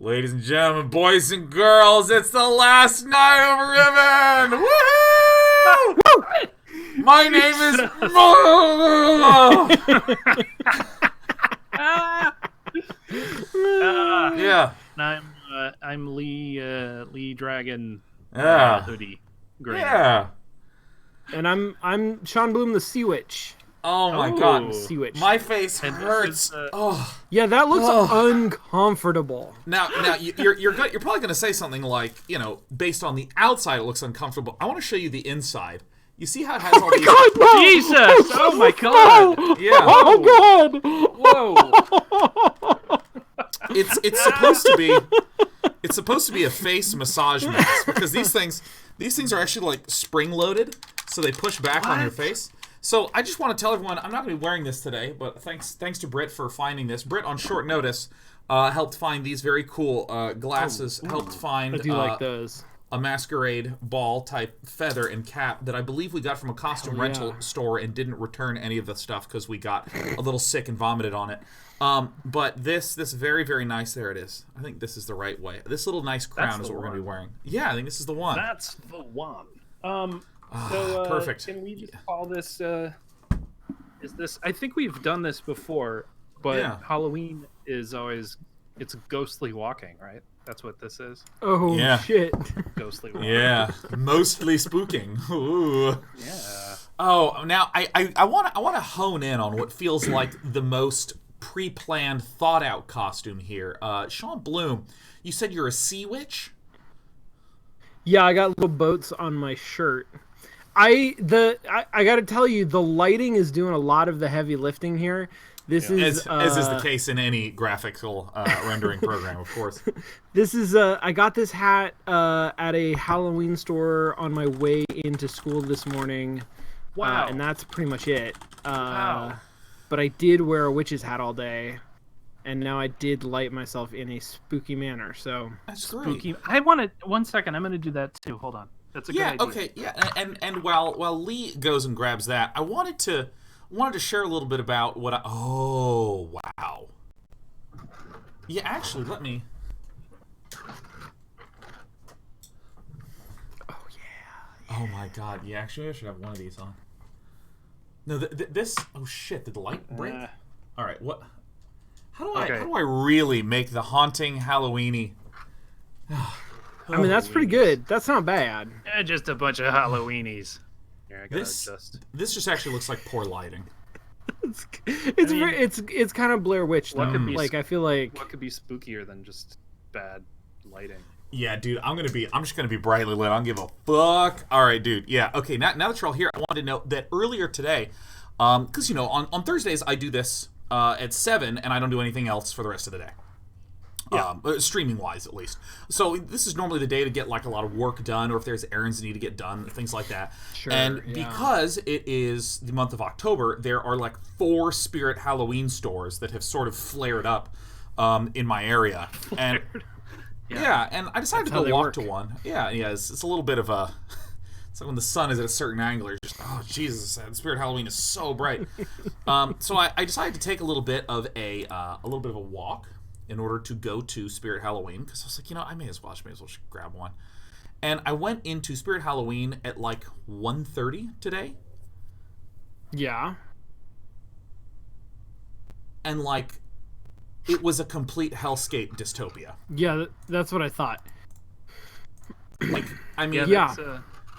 Ladies and gentlemen, boys and girls, it's the last night of Riven! Woohoo! My name is Yeah. I'm Lee Dragon. Yeah. Hoodie. Green. Yeah. And I'm Sean Bloom, the Sea Witch. Oh my god. Sea Witch. My face And hurts. Oh. Yeah, that looks uncomfortable. Now you're probably going to say something like, based on the outside it looks uncomfortable. I want to show you the inside. You see how it has all these... God, no! Jesus! Oh my god! Yeah. Oh Whoa! It's supposed to be a face massage mask because these things are actually like spring loaded, so they push back on your face. So I just want to tell everyone I'm not going to be wearing this today, but thanks to Britt for finding this. Britt on short notice helped find these very cool glasses. Helped find I do like those. A masquerade ball type feather and cap that I believe we got from a costume rental store and didn't return any of the stuff because we got a little sick and vomited on it. But this very, very nice. There it is. I think this is the right way. This little nice crown is what we're going to be wearing. Yeah, I think this is the one. That's the one. Perfect. Can we just call this? Is this? I think we've done this before, but Halloween is always it's ghostly walking, right? That's what this is. Oh shit! Ghostly walking. Yeah, mostly spooking. Ooh. Yeah. Oh, now I want to hone in on what feels like the most pre-planned, thought-out costume here. Sean Bloom, you said you're a sea witch? Yeah, I got little boats on my shirt. I got to tell you, the lighting is doing a lot of the heavy lifting here. This is as is the case in any graphical rendering program, of course. This is I got this hat at a Halloween store on my way into school this morning. Wow. And that's pretty much it. Wow. But I did wear a witch's hat all day, and now I did light myself in a spooky manner. So that's great. Spooky. I want to. 1 second. I'm going to do that too. Hold on. That's a good idea. Okay. Yeah. And while Lee goes and grabs that, I wanted to share a little bit about what I. Oh wow. Yeah. Actually, let me. Oh yeah. Oh my god. Yeah. Actually, I should have one of these on. No, this. Oh shit! Did the light break? All right. What? How do I really make the haunting Halloweeny? I mean, that's pretty good. That's not bad. Just a bunch of Halloweenies. Here, I gotta adjust. This just actually looks like poor lighting. It's kind of Blair Witch though. I feel like what could be spookier than just bad lighting? Yeah, dude, I'm just gonna be brightly lit. I don't give a fuck. All right, dude. Yeah, okay. Now that you're all here, I wanted to note that earlier today, because on Thursdays I do this at 7, and I don't do anything else for the rest of the day. Yeah. Streaming wise, at least. So this is normally the day to get like a lot of work done, or if there's errands that need to get done, things like that. Sure. And because it is the month of October, there are like 4 Spirit Halloween stores that have sort of flared up in my area. And yeah, and I decided to go walk to one. Yeah, it's a little bit of a. It's like when the sun is at a certain angle, you're just, oh Jesus, Spirit Halloween is so bright. So I decided to take a little bit of a walk in order to go to Spirit Halloween, because I was like, I may as well just grab one. And I went into Spirit Halloween at like 1:30 today. Yeah. And like, it was a complete hellscape dystopia. Yeah, that's what I thought. Like, I mean,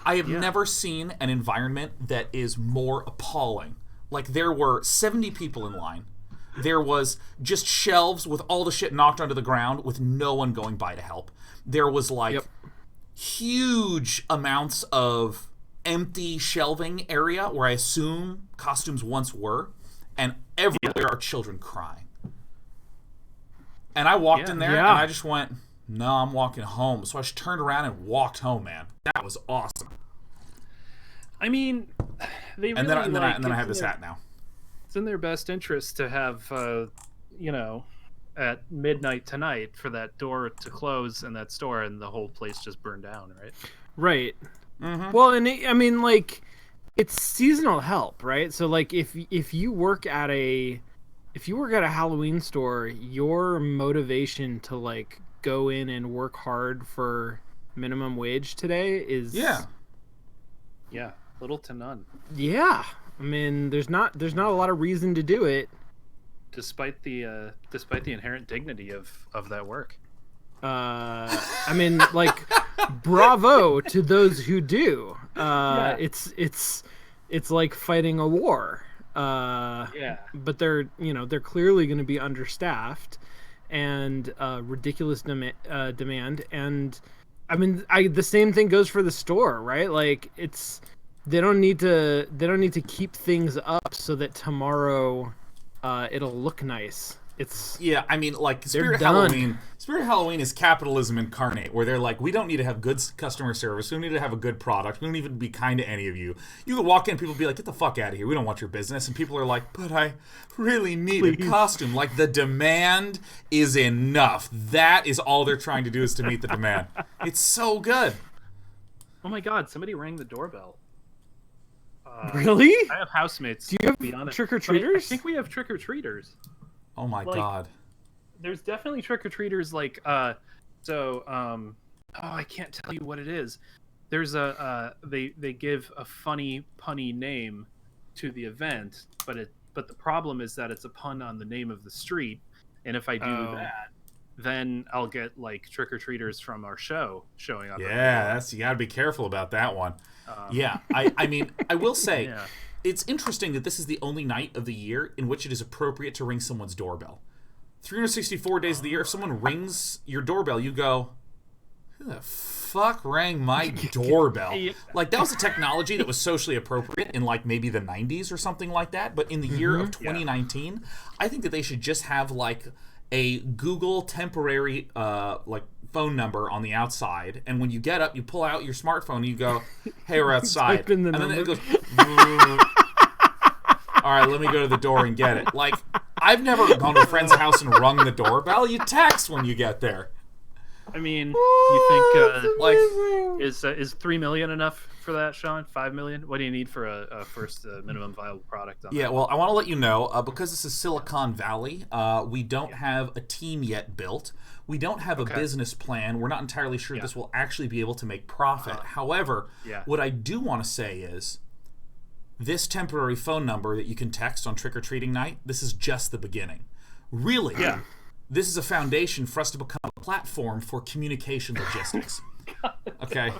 I have never seen an environment that is more appalling. Like, there were 70 people in line. There was just shelves with all the shit knocked onto the ground with no one going by to help. There was like huge amounts of empty shelving area where I assume costumes once were, and everywhere there are children crying. And I walked in there and I just went, no, I'm walking home. So I just turned around and walked home, man. That was awesome. I mean, they really and then I have this hat now. It's in their best interest to have, at midnight tonight for that door to close in that store and the whole place just burned down, right? Right. Mm-hmm. Well, and I mean, like, it's seasonal help, right? So, like, if you work at a Halloween store, your motivation to like go in and work hard for minimum wage today is little to none. Yeah, I mean, there's not a lot of reason to do it, despite the inherent dignity of that work. I mean, like, bravo to those who do. It's like fighting a war. But they're clearly going to be understaffed and ridiculous demand. And I mean, the same thing goes for the store, right? Like, they don't need to keep things up so that tomorrow it'll look nice. I mean, like, Spirit Halloween is capitalism incarnate, where they're like, we don't need to have good customer service, we don't need to have a good product, we don't even be kind to any of you. You could walk in, people be like, get the fuck out of here, we don't want your business, and people are like, but I really need a costume. Like, the demand is enough. That is all they're trying to do, is to meet the demand. It's so good. Oh my god, somebody rang the doorbell. Really? I have housemates. Do you have trick-or-treaters? I think we have trick-or-treaters. Oh my god. There's definitely trick-or-treaters, like, I can't tell you what it is. There's they give a funny, punny name to the event, but the problem is that it's a pun on the name of the street, and if I do that, then I'll get, like, trick-or-treaters from our show showing up. Yeah, you gotta be careful about that one. I mean, I will say... Yeah. It's interesting that this is the only night of the year in which it is appropriate to ring someone's doorbell. 364 days of the year, if someone rings your doorbell, you go, who the fuck rang my doorbell? Like, that was a technology that was socially appropriate in, like, maybe the 90s or something like that. But in the year of 2019, I think that they should just have, like, a Google temporary, phone number on the outside, and when you get up, you pull out your smartphone and you go, hey, we're outside. And then it goes, all right, let me go to the door and get it. Like, I've never gone to a friend's house and rung the doorbell. You text when you get there. I mean, you think is 3 million enough for that, Sean? 5 million? What do you need for a first minimum viable product? Well, I want to let you know, because this is Silicon Valley, we don't have a team yet built. We don't have a business plan. We're not entirely sure this will actually be able to make profit. However, what I do want to say is, this temporary phone number that you can text on trick-or-treating night, this is just the beginning. Really, this is a foundation for us to become a platform for communication logistics. Okay?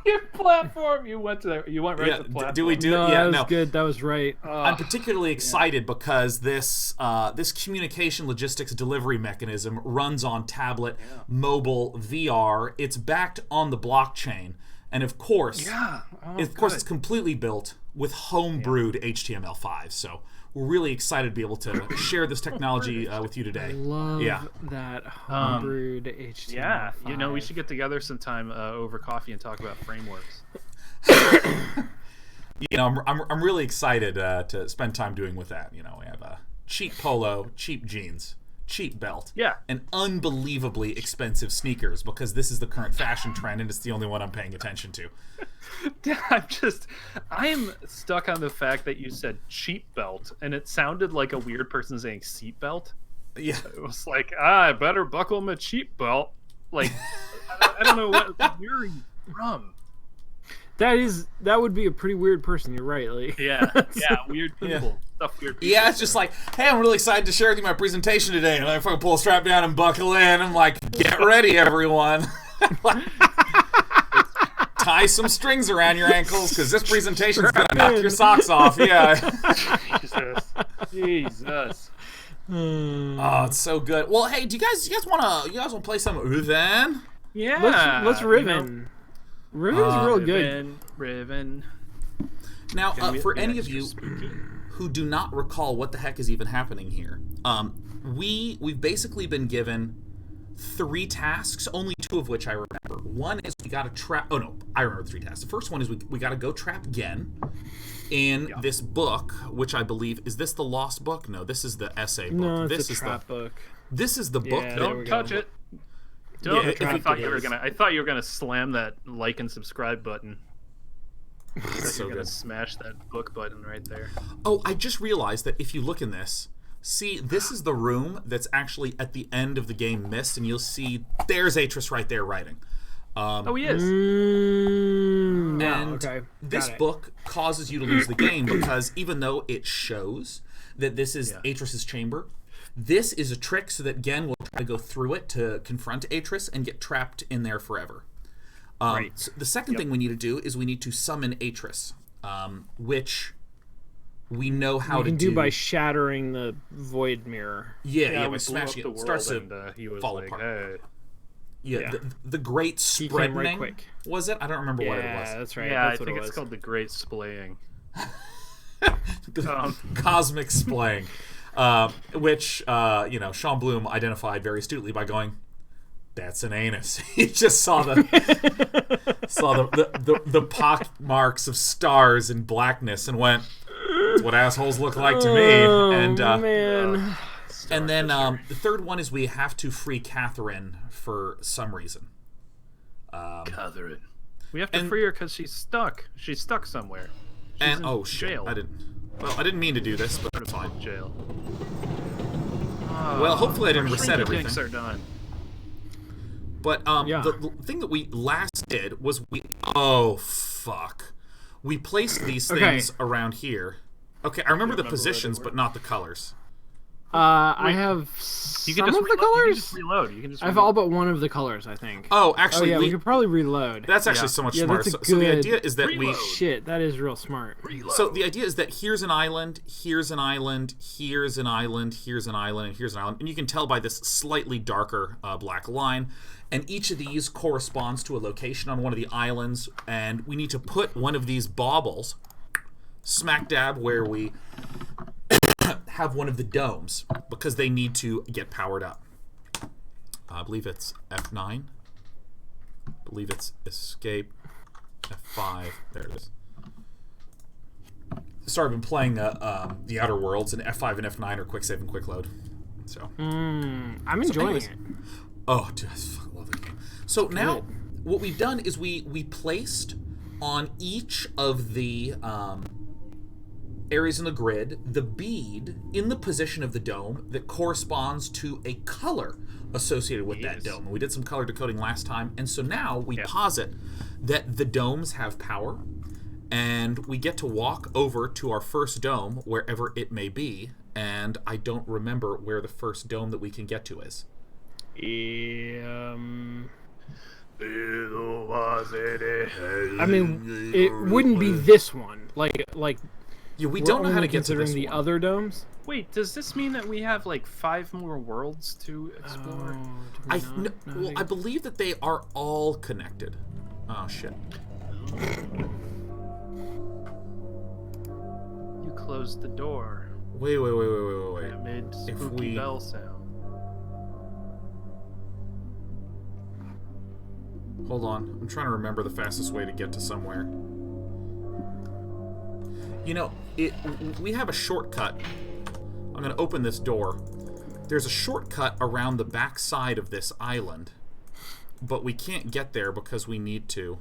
Your platform, you went right to the platform. Do we do? No, that was good. That was right. I'm particularly excited because this communication logistics delivery mechanism runs on tablet, mobile, VR. It's backed on the blockchain, and of course, it's completely built with homebrewed HTML5. So we're really excited to be able to share this technology with you today. I love that homebrewed HTML5. Yeah, we should get together sometime over coffee and talk about frameworks. I'm really excited to spend time doing with that. We have a cheap polo, cheap jeans, cheap belt, and unbelievably expensive sneakers, because this is the current fashion trend and it's the only one I'm paying attention to. I'm stuck on the fact that you said cheap belt, and it sounded like a weird person saying seat belt. Yeah, it was like, I better buckle my cheap belt. Like, I don't know where you're from. That would be a pretty weird person. You're right, Lee. Weird people. Stuff weird people. Yeah, it's just like, hey, I'm really excited to share with you my presentation today, and I fucking pull a strap down and buckle in. I'm like, get ready, everyone. Tie some strings around your ankles, because this presentation's gonna knock your socks off. Yeah. Jesus. Oh, it's so good. Well, hey, do you guys wanna play some Riven? Yeah. Let's Riven. Riven's real good. Riven. Now, for any of you who do not recall what the heck is even happening here, we've basically been given 3 tasks, only 2 of which I remember. One is we got to trap... Oh, no, I remember the 3 tasks. The first one is we got to go trap Gen in this book, which I believe... Is this the Lost Book? No, this is the essay book. No, this is trap book. This is the book. Don't touch it. I thought you were gonna slam that like and subscribe button. So you're gonna smash that book button right there. Oh, I just realized that if you look in this, See, this is the room that's actually at the end of the game Myst, and you'll see there's Atris right there writing. Oh, he is. And this book causes you to lose the game because even though it shows that this is Atris's chamber, this is a trick so that Gen will try to go through it to confront Atris and get trapped in there forever. So the second thing we need to do is we need to summon Atris, which we know how to do by shattering the void mirror. Yeah, by smashing it. It starts to fall apart. Hey. Yeah, the Great Spreading, was it? I don't remember what it was. Yeah, that's right. Yeah, that's I think it's called the Great Splaying. Cosmic Splaying. Which, Sean Bloom identified very astutely by going, that's an anus. He just saw the pock marks of stars and blackness and went, that's what assholes look like to me. And man. And then the third one is we have to free Catherine for some reason. Catherine. We have to free her because she's stuck. She's stuck somewhere. She's in jail. I didn't mean to do this, but it's fine. Jail. Well, hopefully I didn't reset everything. Dinks are done. But the thing that we last did was we placed these things around here. Okay, I remember the positions, but not the colors. I have some of the colors. You can just reload. I have all but one of the colors, I think. Oh, actually, we could probably reload. That's actually so much smarter. So the idea is that Shit, that is real smart. Reload. So the idea is that here's an island, here's an island, here's an island, here's an island, and here's an island, and you can tell by this slightly darker black line. And each of these corresponds to a location on one of the islands, and we need to put one of these baubles smack dab where we have one of the domes because they need to get powered up. I believe it's F9. I believe it's escape. F5. There it is. Sorry, I've been playing the Outer Worlds, and F5 and F9 are quick save and quick load. So I'm enjoying it. Oh, dude, I love the game. So now, what we've done is we placed on each of the areas in the grid the bead in the position of the dome that corresponds to a color associated with that dome. We did some color decoding last time, and so now we posit that the domes have power, and we get to walk over to our first dome, wherever it may be, and I don't remember where the first dome that we can get to is. I mean, it wouldn't be this one. Like. Yeah, we don't know how to get to the other domes. Wait, does this mean that we have like 5 more worlds to explore? I believe that they are all connected. Oh shit! You closed the door. Wait. It made spooky bell sound. Hold on, I'm trying to remember the fastest way to get to somewhere. You know, we have a shortcut. I'm going to open this door. There's a shortcut around the back side of this island, but we can't get there because we need to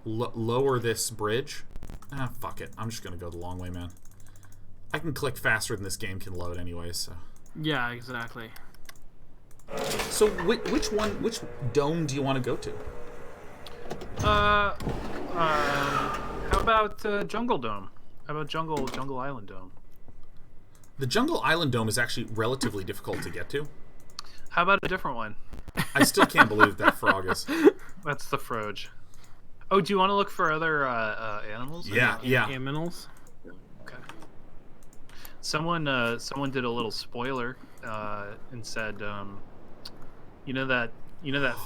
lower this bridge. Ah, fuck it. I'm just going to go the long way, man. I can click faster than this game can load anyways, so. Yeah, exactly. So which dome do you want to go to? How about Jungle Dome? How about Jungle Island Dome? The Jungle Island Dome is actually relatively difficult to get to. How about a different one? I still can't believe that frog is. That's the Froge. Oh, do you want to look for other animals? Yeah. Aminals? Okay. Someone did a little spoiler and said, you know that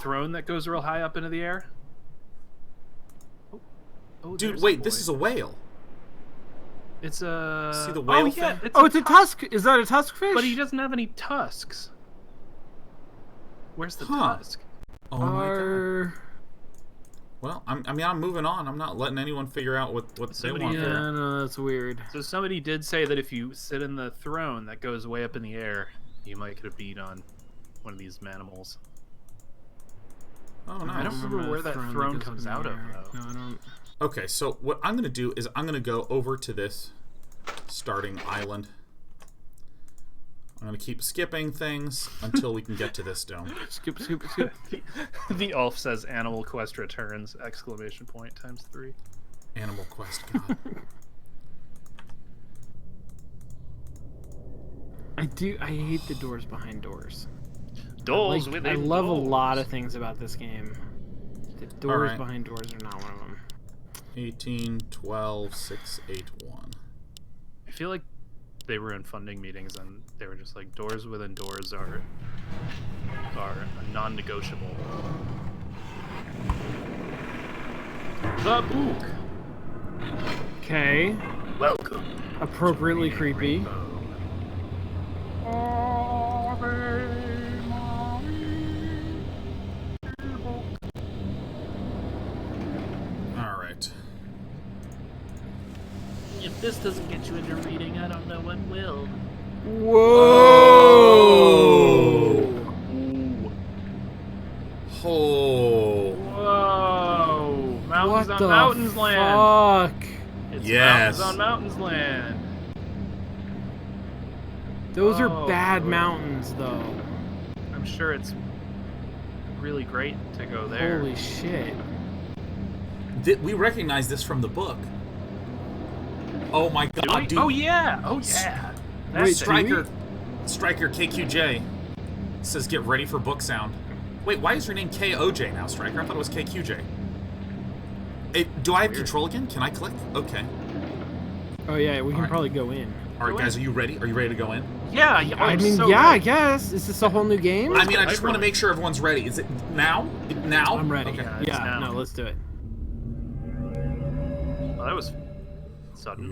throne that goes real high up into the air? Oh, dude, wait, this is a whale. It's a... See the whale thing? It's a tusk. Is that a tusk fish? But he doesn't have any tusks. Where's the tusk? Oh my god. Well, I'm moving on. I'm not letting anyone figure out what they want. Yeah, no, that's weird. So somebody did say that if you sit in the throne that goes way up in the air, you might get a beat on one of these manimals. Oh, nice. I don't remember where that throne comes out of, though. No, I don't. Okay, so what I'm going to do is I'm going to go over to this starting island. I'm going to keep skipping things until we can get to this dome. Skip. The elf says Animal Quest returns! ! Times 3. Animal Quest, God. I hate the doors behind doors. Doors within I love doors. a lot of things about this game. The doors behind doors are not one of them. 18, 12, 6, 8, 1. I feel like they were in funding meetings and they were just like, doors within doors are non-negotiable. The book. Okay. Welcome. Appropriately creepy. Alright. If this doesn't get you into reading, I don't know what will. Whoa! Oh. Whoa! Mountains What on the Mountains Land. fuck? It's Yes. Mountains on Mountains Land. Those are bad mountains, though. I'm sure it's really great to go there. Holy shit. We recognize this from the book. Oh my God, dude. Oh yeah! Oh yeah! That's Wait, Striker KQJ says get ready for book sound. Wait, why is your name KOJ now, Striker? I thought it was KQJ. Do I have control again? Can I click? Okay. Oh yeah, we can probably go in. Alright guys, are you ready? Are you ready to go in? Yeah, I mean, I guess. Is this a whole new game? I mean, I just want to make sure everyone's ready. Is it now? Now? I'm ready. Okay. Yeah, no, let's do it. Well, that was sudden.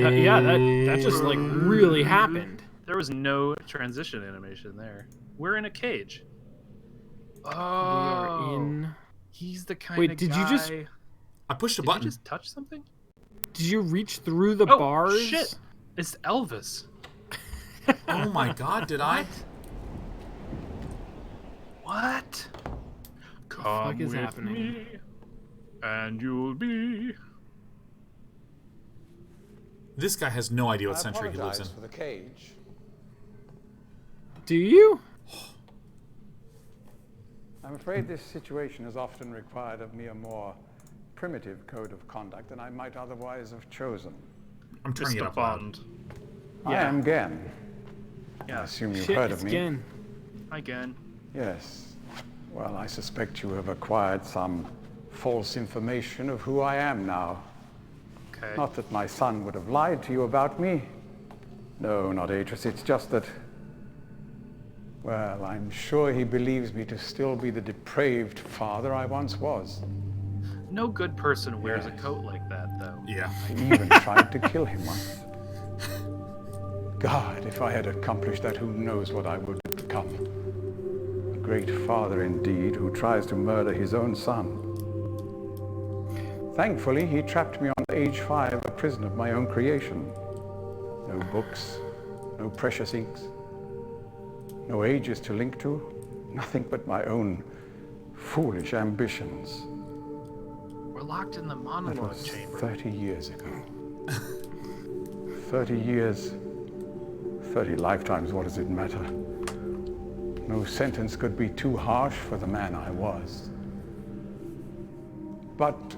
That just like really happened. There was no transition animation there. We're in a cage. Oh, We are in. He's the kind Wait, of did guy... you just? I pushed a Did button. you just touch something? Did you reach through the bars? Shit! It's Elvis. Oh my God, did I? What? Come fuck is happening? Me, and you'll be. This guy has no idea what century he lives in. For the cage. Do you? I'm afraid this situation has often required of me a more primitive code of conduct than I might otherwise have chosen. I'm turning it up loud. I am Gen. Yeah. I assume you've heard of me. Gen. Hi, Gen. Yes. Well, I suspect you have acquired some false information of who I am now. Okay. Not that my son would have lied to you about me. No, not Atris. It's just that... Well, I'm sure he believes me to still be the depraved father I once was. No good person wears a coat like that, though. Yeah. I even tried to kill him once. God, if I had accomplished that, who knows what I would have become. A great father indeed, who tries to murder his own son. Thankfully, he trapped me on age 5, a prison of my own creation. No books, no precious inks, no ages to link to, nothing but my own foolish ambitions. We're locked in the That monologue was chamber. 30 years ago. 30 years, 30 lifetimes, what does it matter? No sentence could be too harsh for the man I was. But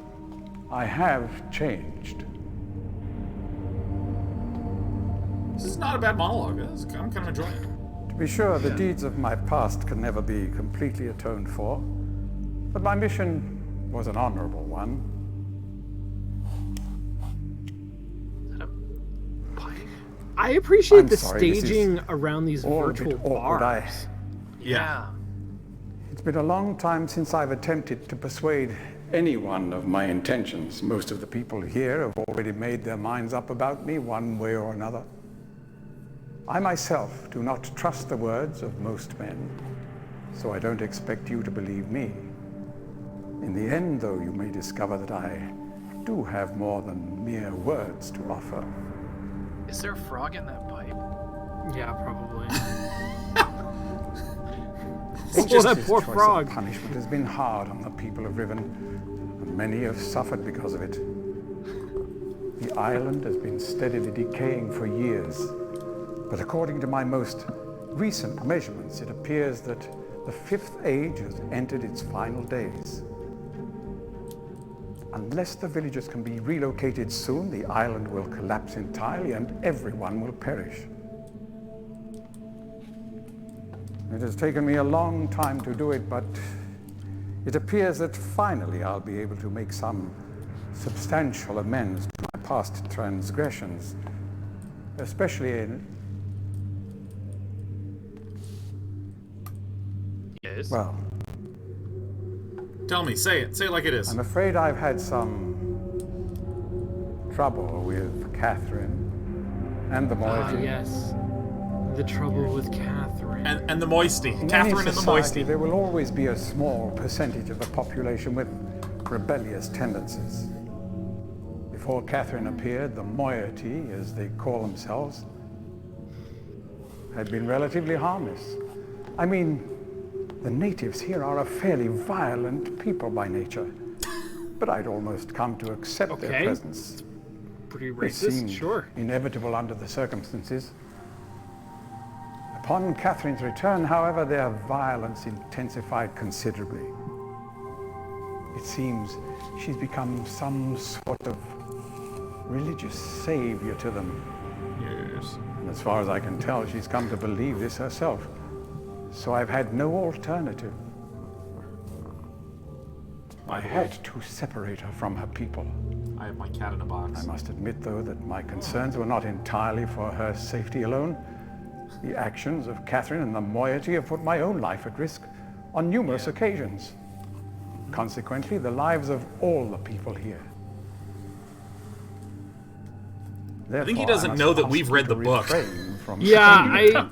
I have changed. This is not a bad monologue. I'm kind of enjoying it. To be sure, the deeds of my past can never be completely atoned for, but my mission was an honorable one. I appreciate I'm the sorry, this staging is around these all a virtual bit awkward. bars. Yeah. It's been a long time since I've attempted to persuade anyone of my intentions. Most of the people here have already made their minds up about me one way or another. I myself do not trust the words of most men, so I don't expect you to believe me. In the end, though, you may discover that I do have more than mere words to offer. Is there a frog in that pipe? Yeah, probably. That poor frog. Punishment has been hard on the people of Riven, and many have suffered because of it. The island has been steadily decaying for years, but according to my most recent measurements, it appears that the Fifth Age has entered its final days. Unless the villagers can be relocated soon, the island will collapse entirely and everyone will perish. It has taken me a long time to do it, but it appears that finally I'll be able to make some substantial amends to my past transgressions, especially in... Yes? Well... Tell me, say it. Say it like it is. I'm afraid I've had some trouble with Catherine and the moiety. Ah, yes. The trouble with Catherine. And the moisty. In Catherine any and the society, moisty. there will always be a small percentage of the population with rebellious tendencies. Before Catherine appeared, the moiety, as they call themselves, had been relatively harmless. I mean, the natives here are a fairly violent people by nature, but I'd almost come to accept their presence. Pretty It racist, seemed sure. inevitable under the circumstances. Upon Catherine's return, however, their violence intensified considerably. It seems she's become some sort of religious savior to them. Yes. And as far as I can tell, she's come to believe this herself. So I've had no alternative. I had to separate her from her people. I have my cat in a box. I must admit, though, that my concerns were not entirely for her safety alone. The actions of Catherine and the moiety have put my own life at risk on numerous occasions. Consequently, the lives of all the people here. I think he doesn't know that we've read the book. Yeah,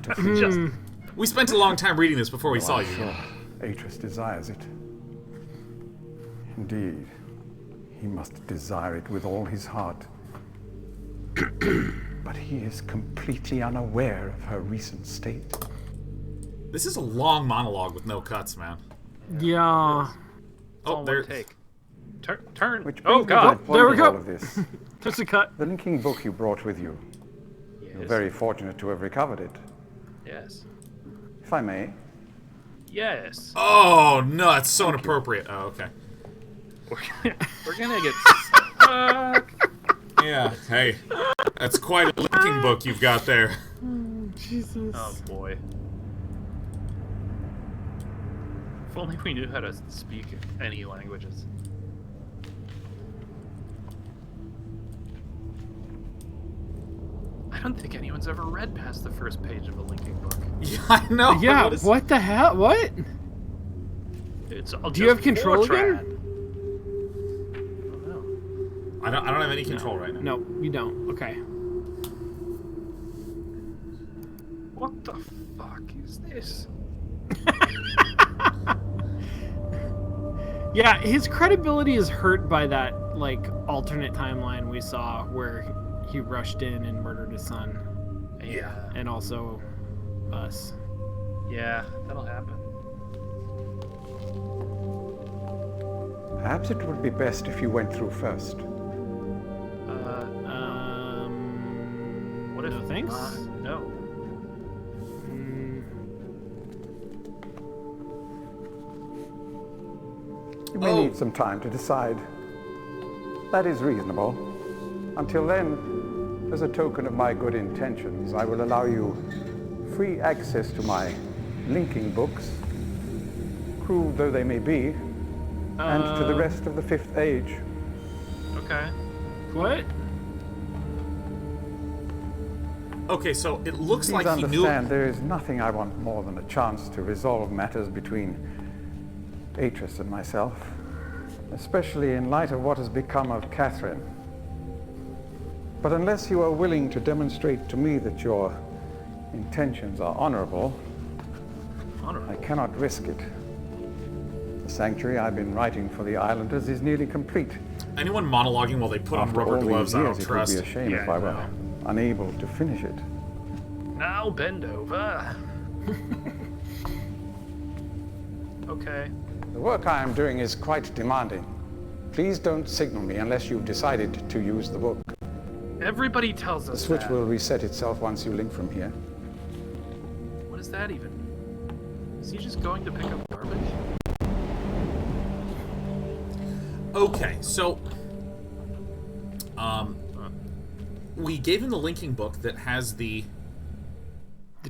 We spent a long time reading this before we saw you. Sure. Atreus desires it. Indeed, he must desire it with all his heart. But he is completely unaware of her recent state. This is a long monologue with no cuts, man. Yeah. Oh, there's... Take. Turn. Which Oh, brings me to God. the point There we of go. all of this. Just a cut. The linking book you brought with you. You're Yes. very fortunate to have recovered it. Yes. If I may. Yes. Oh, no, it's so inappropriate. Oh, okay. We're gonna get stuck. Yeah, hey. That's quite a linking book you've got there. Jesus. Oh boy. If only we knew how to speak any languages. I don't think anyone's ever read past the first page of a linking book. Yeah, I know. Yeah, what the hell? What? It's all Do you have control Fortran. again? I don't have any control right now. No, you don't. Okay. What the fuck is this? Yeah, his credibility is hurt by that, like, alternate timeline we saw where he rushed in and murdered his son. Yeah. And also us. Yeah, that'll happen. Perhaps it would be best if you went through first. What if no thanks? No. You may need some time to decide. That is reasonable. Until then, as a token of my good intentions, I will allow you free access to my linking books, cruel though they may be, and to the rest of the Fifth Age. Okay. What? Okay, so it looks Please like he knew... understand, there is nothing I want more than a chance to resolve matters between Atreus and myself, especially in light of what has become of Catherine. But unless you are willing to demonstrate to me that your intentions are honorable, I cannot risk it. The sanctuary I've been writing for the islanders is nearly complete. Anyone monologuing while they put on After rubber all these gloves, I years, don't trust. it would be a shame if I were unable to finish it. Now bend over. Okay. The work I am doing is quite demanding. Please don't signal me unless you've decided to use the book. Everybody tells The us switch that. will reset itself once you link from here. What does that even mean? Is he just going to pick up garbage? Okay, so we gave him the linking book that has the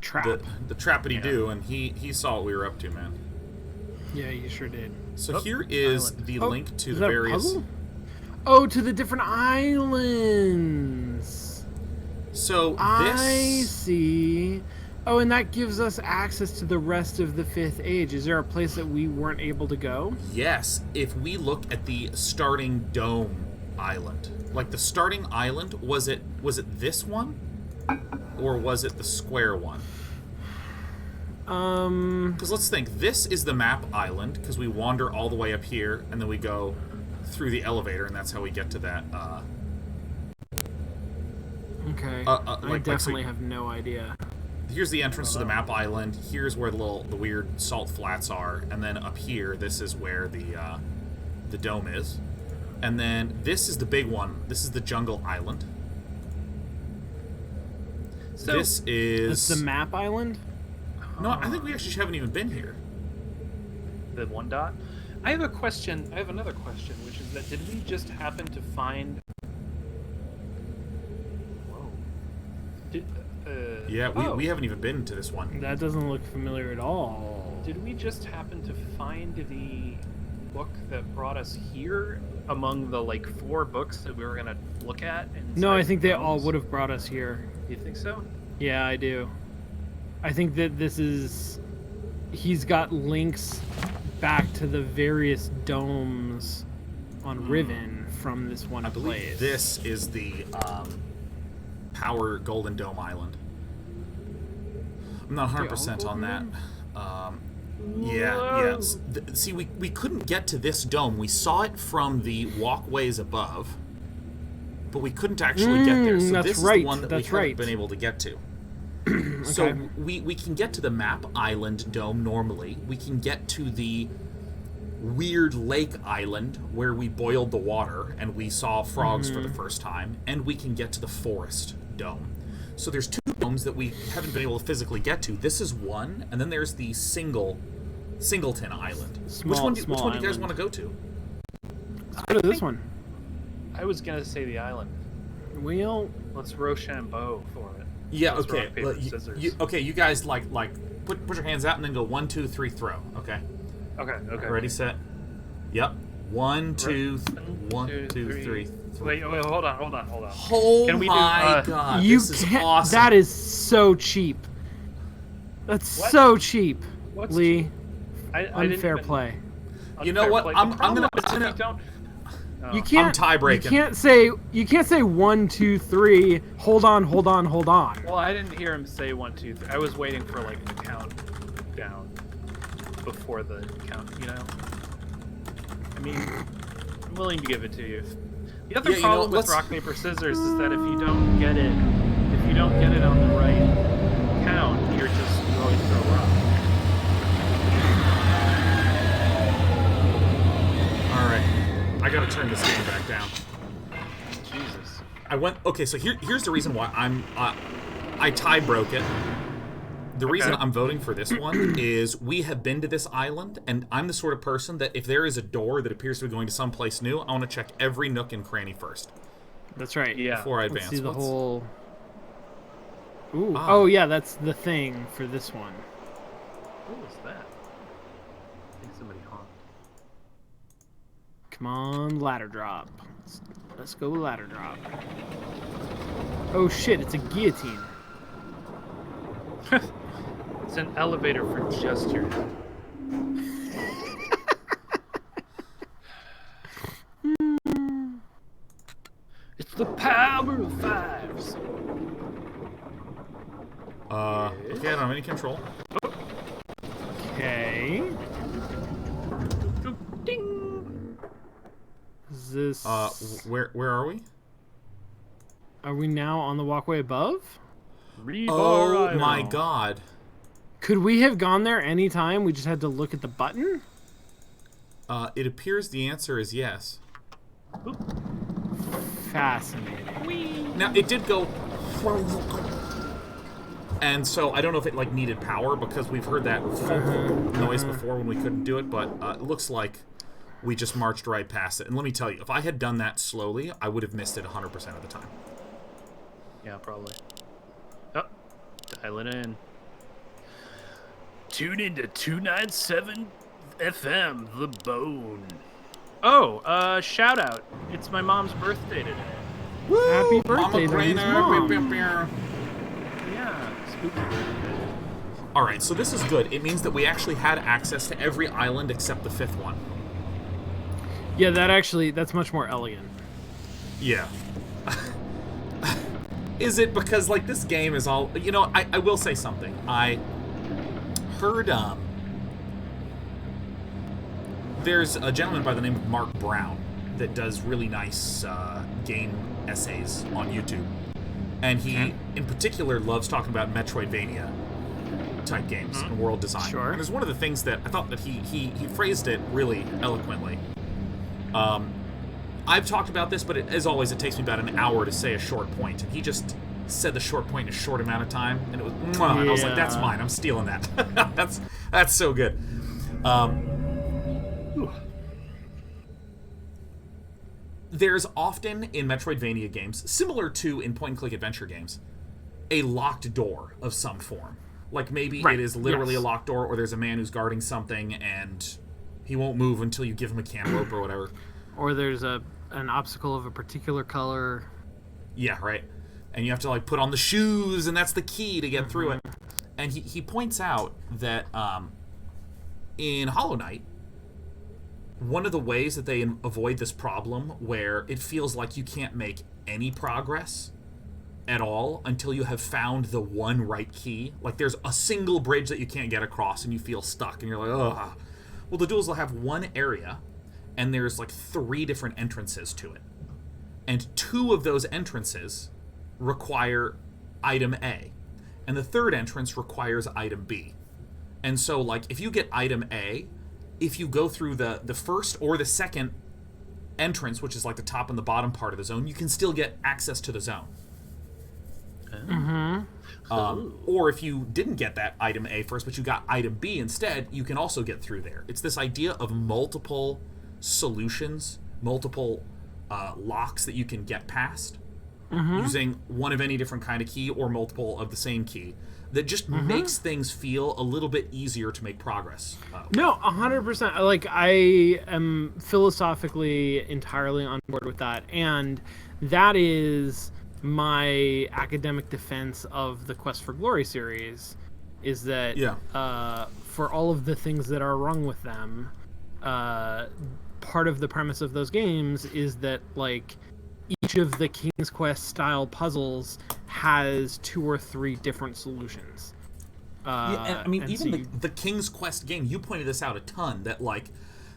trap. The trappity-doo, and he saw what we were up to, man. Yeah, you sure did. So here is the link to the various... Oh, to the different islands. So this... I see. Oh, and that gives us access to the rest of the Fifth Age. Is there a place that we weren't able to go? Yes, if we look at the starting dome island. Like, the starting island, was it this one? Or was it the square one? Because let's think. This is the map island, because we wander all the way up here, and then we go through the elevator, and that's how we get to that, Okay. I definitely have no idea. Here's the entrance to the map island. Here's where the weird salt flats are, and then up here, this is where the dome is. And then this is the big one. This is the jungle island. So, this is... That's the map island? No, I think we actually haven't even been here. The one dot? I have a question. I have another question, which is that did we just happen to find... Whoa. Yeah, we haven't even been to this one. That doesn't look familiar at all. Did we just happen to find the book that brought us here among the, 4 books that we were going to look at? No, I think they all would have brought us here. You think so? Yeah, I do. I think that this is... He's got links back to the various domes on Riven from this one place. I believe this is the Power Golden Dome Island. I'm not 100% on that. Yeah. See, we couldn't get to this dome. We saw it from the walkways above, but we couldn't actually get there. So this is the one that we haven't been able to get to. So okay. we can get to the map island dome normally. We can get to the weird lake island where we boiled the water and we saw frogs for the first time, and we can get to the forest dome. So there's 2 domes that we haven't been able to physically get to. This is one, and then there's the Singleton Island. Which one do you guys want to go to? Let's go to this one. I was gonna say the island. Let's Rochambeau for it. Yeah. Let's okay. rock, paper, scissors. You guys put your hands out and then go 1, 2, 3, throw. Okay. Okay. Ready, set. Yep. 1, 2, 1, 2, 3. Wait, hold on. Oh my god! This is awesome. That is so cheap. That's so cheap, Lee. Cheap? Unfair play. You know what? I'm gonna. You can't. I'm tie breaking. You can't say 1, 2, 3. Hold on. Well, I didn't hear him say 1, 2, 3. I was waiting for the count down before the count. I mean, I'm willing to give it to you. The other problem with rock paper scissors is that if you don't get it on the right count, you always throw rock. All right, I gotta turn this game back down. Jesus. Okay, so here's the reason why I tie broke it. The reason I'm voting for this one is we have been to this island, and I'm the sort of person that if there is a door that appears to be going to someplace new, I want to check every nook and cranny first. That's right. Yeah. Before I advance. Let's see the whole... Ooh. Oh, yeah, that's the thing for this one. What was that? I think somebody honked. Come on, ladder drop. Let's go ladder drop. Oh, shit, it's a guillotine. It's an elevator for just your head. It's the power of 5s. Okay, I don't have any control. Okay. Ding. Is this... where are we? Are we now on the walkway above? Oh my god. Could we have gone there anytime? We just had to look at the button? It appears the answer is yes. Fascinating. Now, it did go... And so I don't know if it like needed power, because we've heard that noise before when we couldn't do it, but it looks like we just marched right past it. And let me tell you, if I had done that slowly, I would have missed it 100% of the time. Yeah, probably. Oh, dial it in. Tune into 297 FM, The Bone. Oh, shout out. It's my mom's birthday today. Woo! Happy birthday, Mom. Yeah, spooky birthday. Alright, so this is good. It means that we actually had access to every island except the 5th one. Yeah, that's much more elegant. Yeah. Is it because, like, this game is all... You know, I will say something. I heard, there's a gentleman by the name of Mark Brown that does really nice game essays on YouTube. And he, in particular, loves talking about Metroidvania type games and world design. Sure. And there's one of the things that I thought that he phrased it really eloquently. I've talked about this, but as always, it takes me about an hour to say a short point. And he just said the short point in a short amount of time, and it was, and I was like, that's mine. I'm stealing that. That's so good. There's often in Metroidvania games, similar to in point-and-click adventure games, a locked door of some form. Like maybe it is literally a locked door, or there's a man who's guarding something, and he won't move until you give him a cantaloupe or whatever. Or there's an obstacle of a particular color. Yeah, right. And you have to like put on the shoes, and that's the key to get through it. And he points out that in Hollow Knight, one of the ways that they avoid this problem where it feels like you can't make any progress at all until you have found the one right key. Like there's a single bridge that you can't get across and you feel stuck and you're like, ugh. Well, the duels will have one area and there's like 3 different entrances to it. And 2 of those entrances require item A. And the 3rd entrance requires item B. And so like if you get item A, if you go through the first or the second entrance, which is like the top and the bottom part of the zone, you can still get access to the zone. Or if you didn't get that item A first, but you got item B instead, you can also get through there. It's this idea of multiple solutions, multiple locks that you can get past using one of any different kind of key or multiple of the same key. That just makes things feel a little bit easier to make progress. No, 100%. Like, I am philosophically entirely on board with that. And that is my academic defense of the Quest for Glory series, is that for all of the things that are wrong with them, part of the premise of those games is that, like, each of the King's Quest style puzzles has 2 or 3 different solutions. I mean, even the King's Quest game, you pointed this out a ton, that like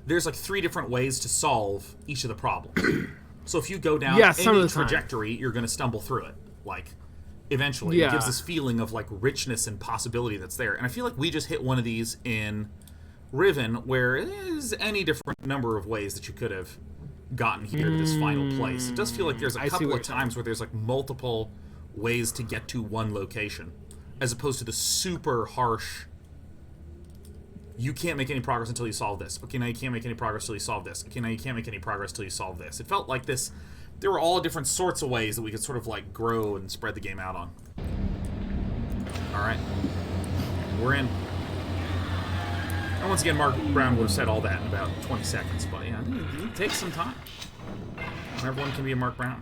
there's like 3 different ways to solve each of the problems. So if you go down any trajectory, you're going to stumble through it. Like, eventually, it gives this feeling of like richness and possibility that's there. And I feel like we just hit one of these in Riven, where there's any different number of ways that you could have gotten here to this final place. It does feel like there's a couple of times where there's like multiple ways to get to one location, as opposed to the super harsh, you can't make any progress until you solve this. Okay, now you can't make any progress till you solve this. Okay, now you can't make any progress till you solve this. It felt like this, there were all different sorts of ways that we could sort of like grow and spread the game out on. Alright. We're in. And once again, Mark Brown would have said all that in about 20 seconds, but yeah, it takes some time. Not everyone can be a Mark Brown.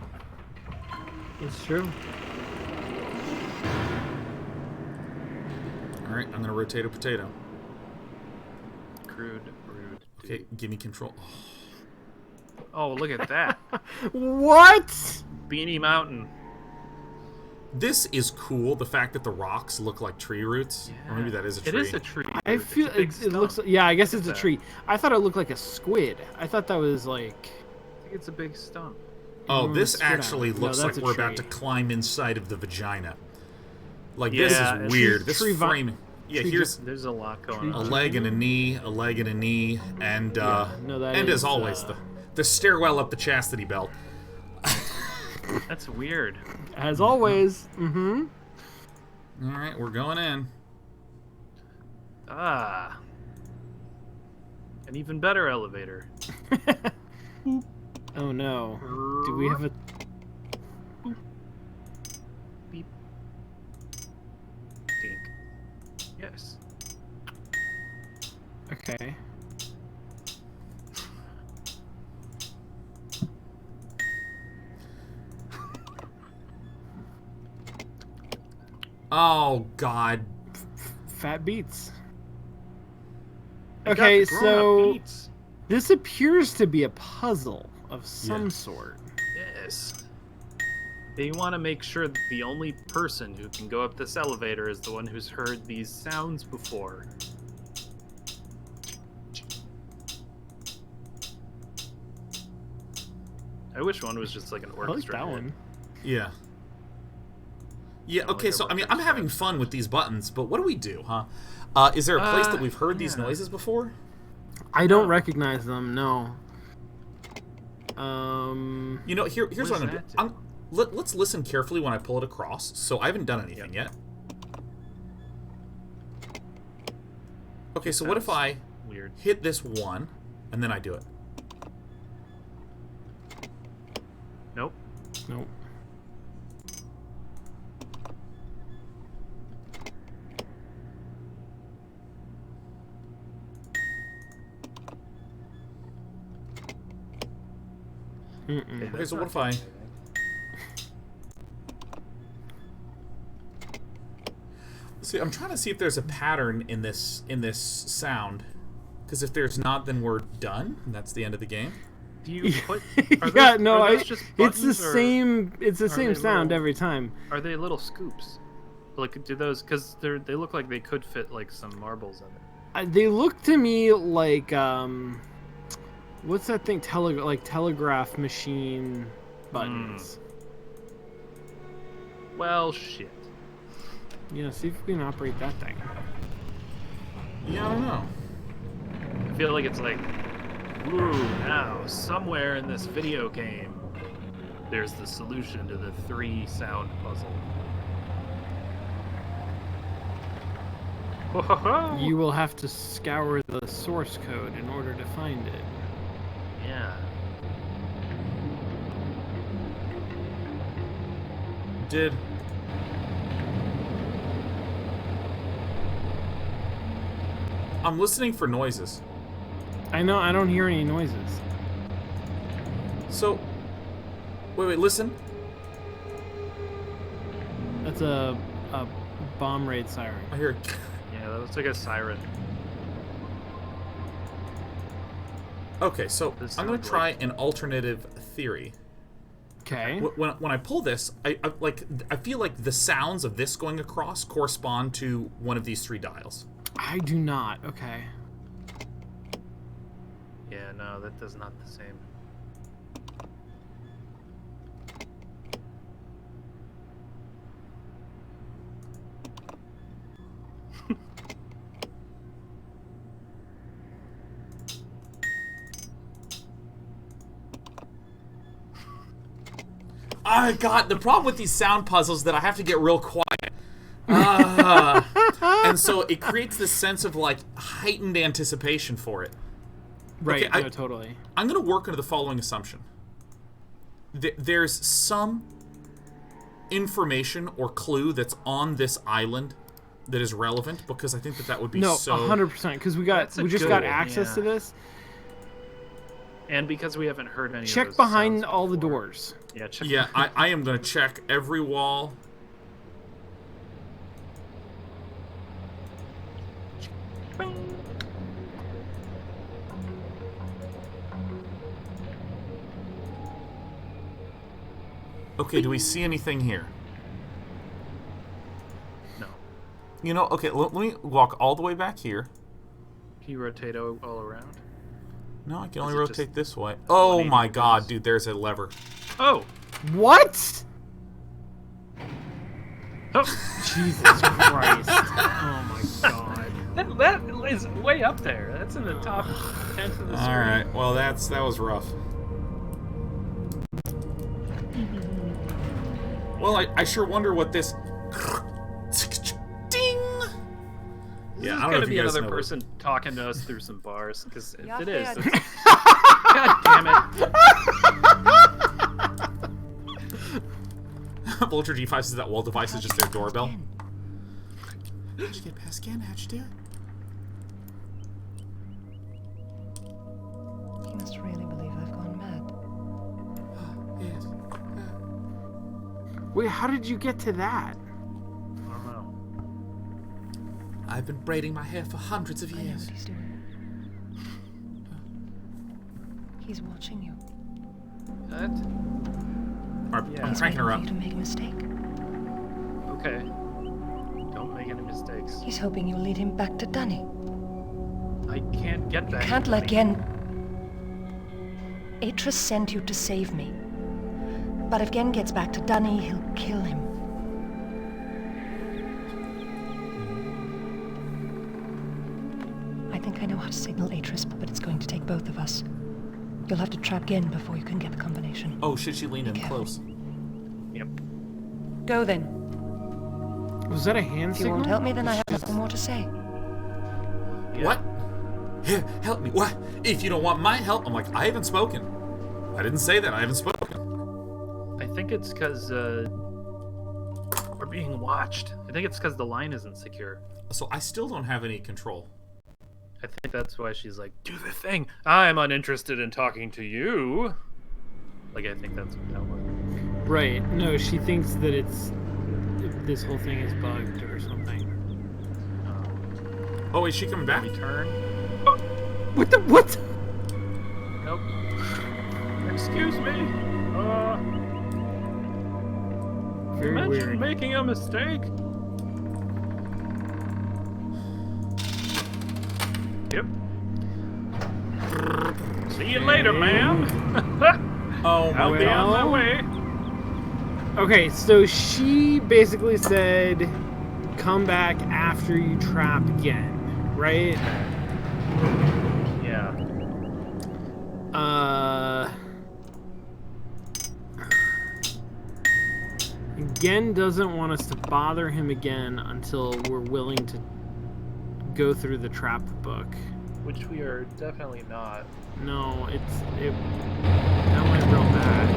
It's true. Alright, I'm going to rotate a potato. Crude, rude. Okay, give me control. Oh, look at that. What? Beanie Mountain. This is cool, the fact that the rocks look like tree roots. Yeah. Or maybe that is a tree. It is a tree. I feel it looks. Yeah, I guess it's a tree. I thought it looked like a squid. I thought that was like. I think it's a big stump. Oh, this actually looks like we're about to climb inside of the vagina. Like, this is weird. This framing. Yeah, there's a lot going on. A leg and a knee, a leg and a knee, and as always, the stairwell up the chastity belt. That's weird. As always. All right, we're going in. Ah. An even better elevator. Oh no. Do we have a... Beep. Dink. Yes. Okay. Oh, God. Fat beats. I got Okay, the grown-up beats. this appears to be a puzzle of some sort. Yes. They want to make sure that the only person who can go up this elevator is the one who's heard these sounds before. I wish one was just like an orchestra. I like that one. Yeah. Yeah, okay, so, I mean, I'm having fun with these buttons, but what do we do, huh? Is there a place that we've heard these noises before? I don't recognize them, no. You know, here's what I'm going to do. Let's listen carefully when I pull it across. So I haven't done anything yet. Okay, so what if I hit this one, and then I do it? Nope. Nope. Okay, so what if I... See, I'm trying to see if there's a pattern in this sound, because if there's not, then we're done, and that's the end of the game. Do you put? It's the same. It's the same sound every time. Are they little scoops? Like, do those? Because they look like they could fit like some marbles in it. They look to me like what's that thing? Telegraph machine buttons. Well, shit. Yeah, see if we can operate that thing. Yeah, I don't know. I feel like it's like, ooh, now somewhere in this video game, there's the solution to the 3 sound puzzle. Whoa-ho-ho! You will have to scour the source code in order to find it. Yeah. Did... I'm listening for noises. I know, I don't hear any noises. So... Wait, listen. That's a bomb raid siren. I hear... Yeah, that looks like a siren. Okay, so I'm going to try an alternative theory. Okay. When I pull this, I feel like the sounds of this going across correspond to one of these 3 dials. I do not. Okay. Yeah, no, that does not the same. God, the problem with these sound puzzles is that I have to get real quiet. And so it creates this sense of, like, heightened anticipation for it. Right, okay, no, totally. I'm going to work under the following assumption. There's some information or clue that's on this island that is relevant, because I think that would be so... 100%, because we just got access to this. And because we haven't heard any check of those behind all the doors. Yeah, check. Yeah, I am going to check every wall. Okay, do we see anything here? No. You know, okay, let me walk all the way back here. Can you rotate all around? No, I can only rotate this way. Oh my god, dude, there's a lever. Oh! What? Oh! Jesus Christ. Oh my god. That is way up there. That's in the top 10 of the screen. Alright, well that was rough. Well, I sure wonder what this This is going to be another person talking to us through some bars, because if it is, it's... God damn it. Vulture G5 says that wall device is just their doorbell. How'd you get past again? How'd you do it? He must really believe I've gone mad. Yes. Wait, how did you get to that? I don't know. I've been braiding my hair for hundreds of I know years. what he's doing. He's watching you. What? I'm cranking her up. He's waiting for you to make a mistake. Okay. Don't make any mistakes. He's hoping you'll lead him back to Dunny. I can't get back. Can't let Gen... Atris sent you to save me. But if Gen gets back to Dunny, he'll kill him. I think I know how to signal Atris, but it's going to take both of us. You'll have to trap Gen before you can get the combination. Oh shit, she leaned in close. Yep. Go then. Was that a hand If you signal? won't help me, then I have nothing more to say. Yeah. What? Here, help me. What? If you don't want my help, I'm like, I haven't spoken. I didn't say that. I haven't spoken. I think it's because we're being watched. I think it's because the line isn't secure. So I still don't have any control. I think that's why she's like, do the thing. I'm uninterested in talking to you. Like, I think that's what that was. Right. No, she thinks that this whole thing is bugged or something. Oh, is she coming back? Return. What the what? Nope. Excuse me. Very mentioned weird. making a mistake. Yep. See you later, ma'am. Oh my I'll be on my God. way. Okay, so she basically said, "Come back after you trap again," right? Yeah. Gen doesn't want us to bother him again until we're willing to go through the trap book. Which we are definitely not. No, that went real bad.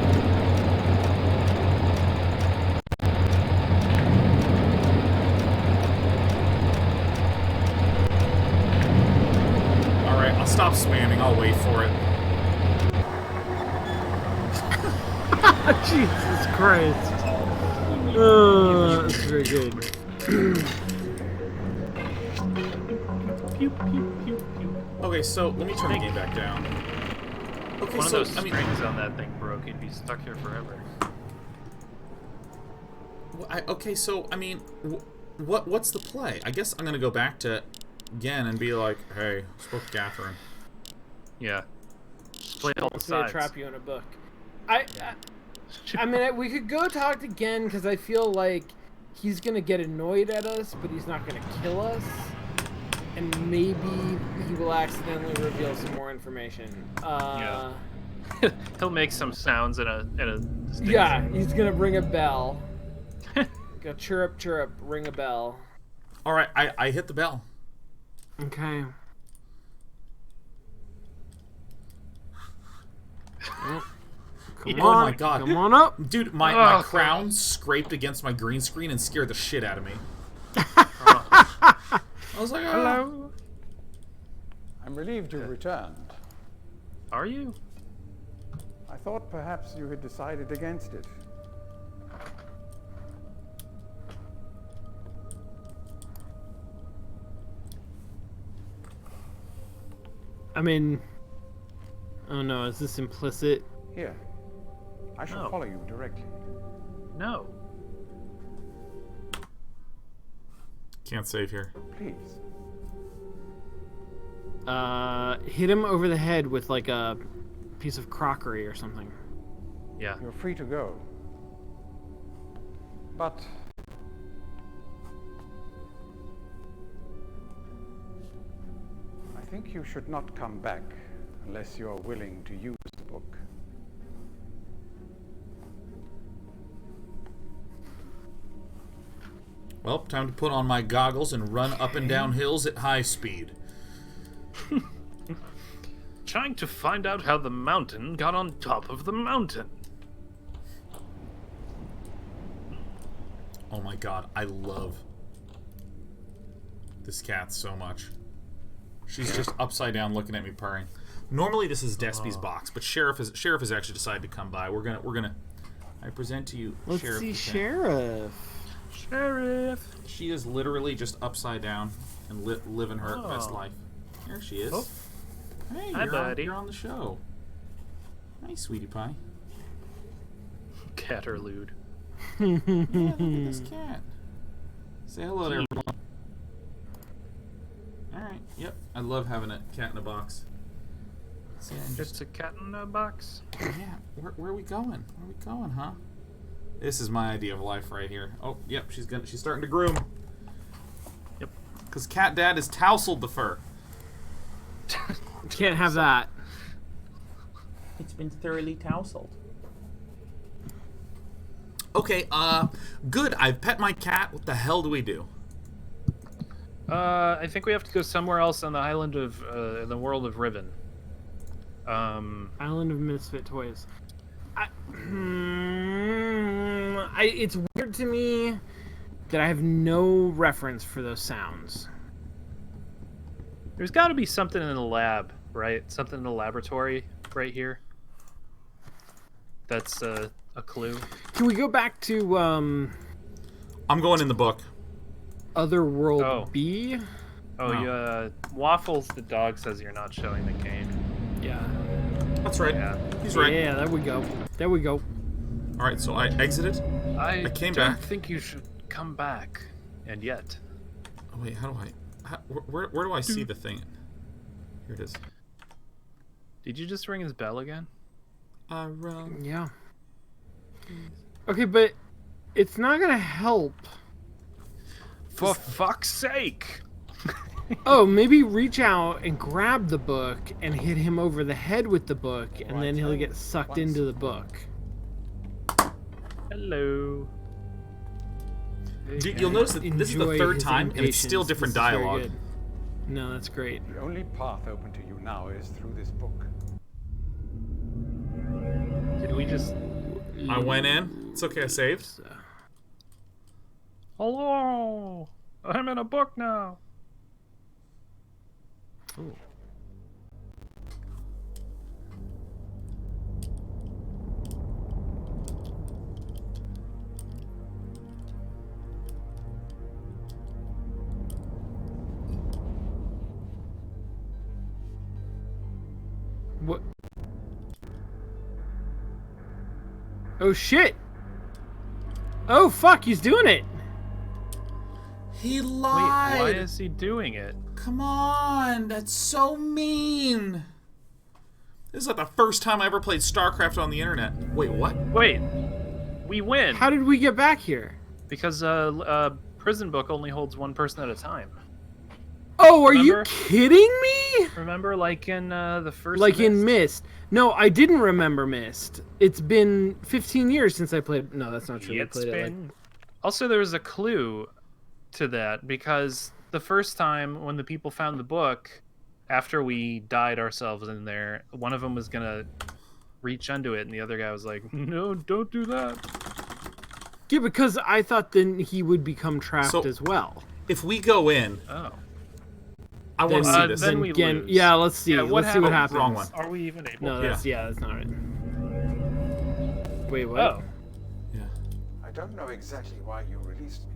Alright, I'll stop spamming. I'll wait for it. Jesus Christ. That's very good. Pew, pew, pew, pew. Okay, so let me turn the game back down. Okay, One of so those strings on that thing broke. You'd be stuck here forever. Okay, so I mean, what's the play? I guess I'm gonna go back to Gen and be like, "Hey, spoke to Catherine." Yeah. Play all the Say I sides. trap you in a book. I mean, we could go talk to Gen because I feel like he's gonna get annoyed at us, but he's not gonna kill us, and maybe he will accidentally reveal some more information. Yeah. He'll make some sounds in a distinct Yeah, he's gonna ring a bell. Go chirrup, chirrup, ring a bell. All right, I hit the bell. Okay. Oh, come Oh on, my God. Come on up. Dude, my crown scraped against my green screen and scared the shit out of me. I was like, oh. Hello. I'm relieved you've returned. Are you? I thought perhaps you had decided against it. I mean, oh no, is this implicit? Here, I shall No. follow you directly. No. Can't save here. Please. Hit him over the head with like a piece of crockery or something. Yeah. You're free to go. But I think you should not come back unless you're willing to use the book. Well, time to put on my goggles and run up and down hills at high speed. Trying to find out how the mountain got on top of the mountain. Oh my god, I love this cat so much. She's just upside down looking at me purring. Normally this is Despy's box, but Sheriff has actually decided to come by. We're gonna I present to you Let's Sheriff. see Sheriff. Sheriff. She is literally just upside down and living her best life. There she is. Oh. Hey, Hi, buddy. You're on the show. Hi, sweetie pie. Catterlude. Yeah, look at this cat. Say hello to everyone. Alright, yep. I love having a cat in a box. So, yeah, It's a cat in a box. Yeah, where are we going? Where are we going, huh? This is my idea of life right here. Oh, yep, she's starting to groom. Yep. Because Cat Dad has tousled the fur. Can't have that. It's been thoroughly tousled. Okay, good. I've pet my cat. What the hell do we do? I think we have to go somewhere else on the island of, in the world of Riven. Island of Misfit Toys. It's weird to me that I have no reference for those sounds. There's got to be something in the lab, right? Something in the laboratory right here. That's a clue. Can we go back to I'm going in the book. Otherworld B? Oh, yeah. Waffles, the dog, says you're not showing the game. Yeah. That's right. Yeah. He's right. Yeah, there we go. There we go. All right, so I exited. I came don't back. think you should come back. And yet. Oh wait, how do I? Where do I see the thing? Here it is. Did you just ring his bell again? I run. Yeah. Okay, but it's not gonna help. For fuck's sake! Oh, maybe reach out and grab the book and hit him over the head with the book, and then he'll get sucked into the book. Hello. You'll notice that this is the third time, and it's still different dialogue. No, that's great. The only path open to you now is through this book. Did we just... I went in. It's okay, I saved. Hello! I'm in a book now! Ooh. What? Oh shit! Oh fuck, he's doing it! He Wait, lied. why is he doing it? Come on, that's so mean. This is like the first time I ever played StarCraft on the internet. Wait, what? Wait, we win! How did we get back here? Because prison book only holds one person at a time. Oh, are Remember? you kidding me? Remember, like in the first Like in Myst? Myst. No, I didn't remember Myst. It's been 15 years since I played... No, that's not true. I It's played it been... Also, there was a clue to that, because the first time when the people found the book, after we died ourselves in there, one of them was gonna reach into it, and the other guy was like, no, don't do that. Yeah, because I thought then he would become trapped as well. If we go in... Oh. I want to see this. Then we lose. Yeah, let's see. Yeah, let's see what happens. Wrong one. Are we even able No, to? that's not right. Wait, what? Oh. Yeah. I don't know exactly why you released me,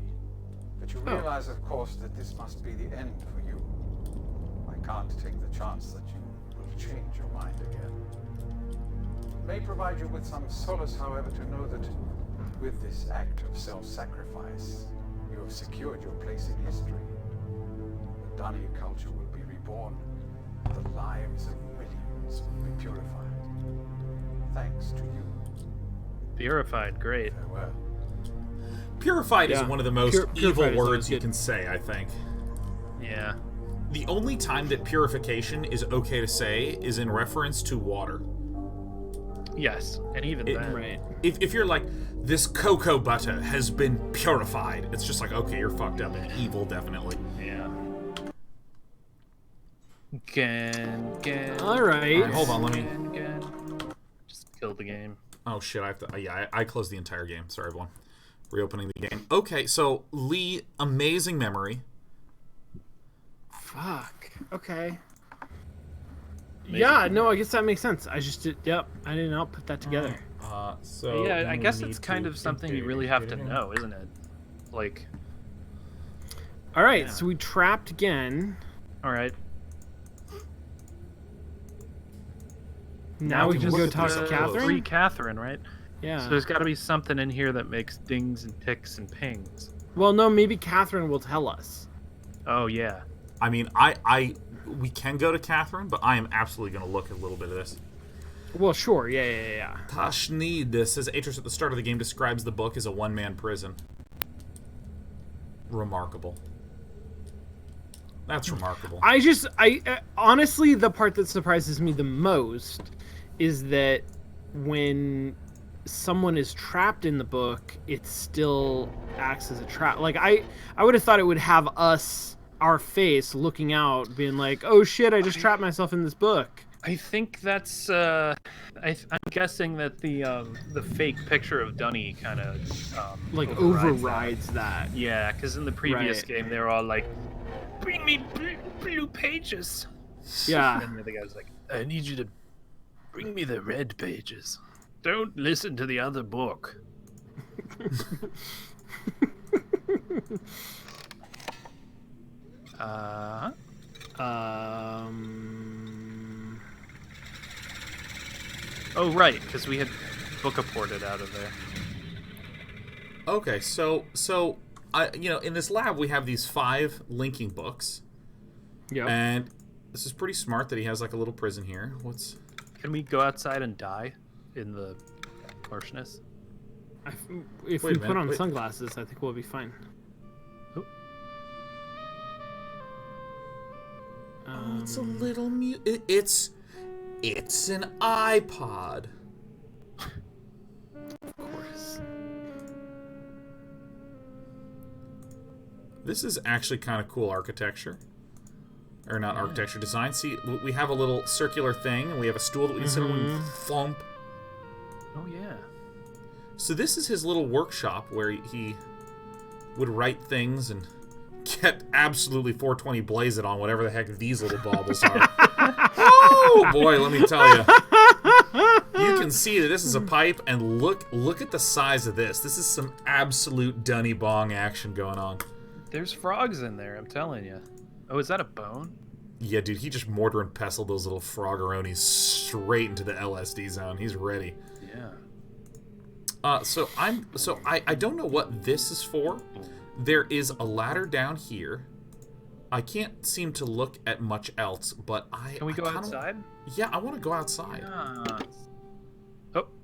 but you realize, of course, that this must be the end for you. I can't take the chance that you will change your mind again. It may provide you with some solace, however, to know that with this act of self-sacrifice, you have secured your place in history. The Dunny culture will be reborn. The lives of millions will be purified. Thanks to you. Purified, great. Farewell. Purified is one of the most evil purified words you can say, I think. Yeah. The only time that purification is okay to say is in reference to water. Yes, and even then, right? If you're like, this cocoa butter has been purified, it's just like, okay, you're fucked up and evil, definitely. Yeah. Again. All right. Hold on, let me. Just kill the game. Oh shit! I have to. Yeah, I closed the entire game. Sorry, everyone. Reopening the game. Okay, so Lee, amazing memory. Fuck. Okay. Yeah, no, I guess that makes sense. I just did. Yep, I did not put that together. So yeah, I guess it's kind of something you really have to know, isn't it? Like. All right, so we trapped again. All right. Now we can go talk to Catherine. Free Catherine, right? Yeah. So there's got to be something in here that makes dings and ticks and pings. Well, no, maybe Catherine will tell us. Oh yeah. I mean, we can go to Catherine, but I am absolutely going to look at a little bit of this. Well, sure. Yeah. Tashnid says Atris at the start of the game describes the book as a one-man prison. Remarkable. That's remarkable. I honestly, the part that surprises me the most is that when someone is trapped in the book, it still acts as a trap. Like, I would have thought it would have our face looking out, being like, oh shit, I just trapped myself in this book. I think that's I'm guessing that the fake picture of Dunny kind of overrides that. Yeah, because in the previous game they were all like, "Bring me blue pages." Yeah. And the other guy's like, "I need you to bring me the red pages. Don't listen to the other book." Oh, right, because we had book-aported out of there. Okay, so in this lab we have these 5 linking books. Yeah. And this is pretty smart that he has like a little prison here. Can we go outside and die in the harshness? If we put on sunglasses, I think we'll be fine. Oh, it's a little It's an iPod. Of course. This is actually kind of cool architecture. Or not architecture, design. See, we have a little circular thing, and we have a stool that we can sit on and thump. Oh, yeah. So this is his little workshop where he would write things and get absolutely 420 blaze it on whatever the heck these little baubles are. Oh boy, let me tell you. You can see that this is a pipe, and look at the size of this. This is some absolute Dunny Bong action going on. There's frogs in there, I'm telling you. Oh, is that a bone? Yeah, dude, he just mortar and pestled those little froggeronis straight into the LSD zone. He's ready. Yeah. So I don't know what this is for. There is a ladder down here. I can't seem to look at much else, but Can we go outside? Yeah, I want to go outside. Yeah.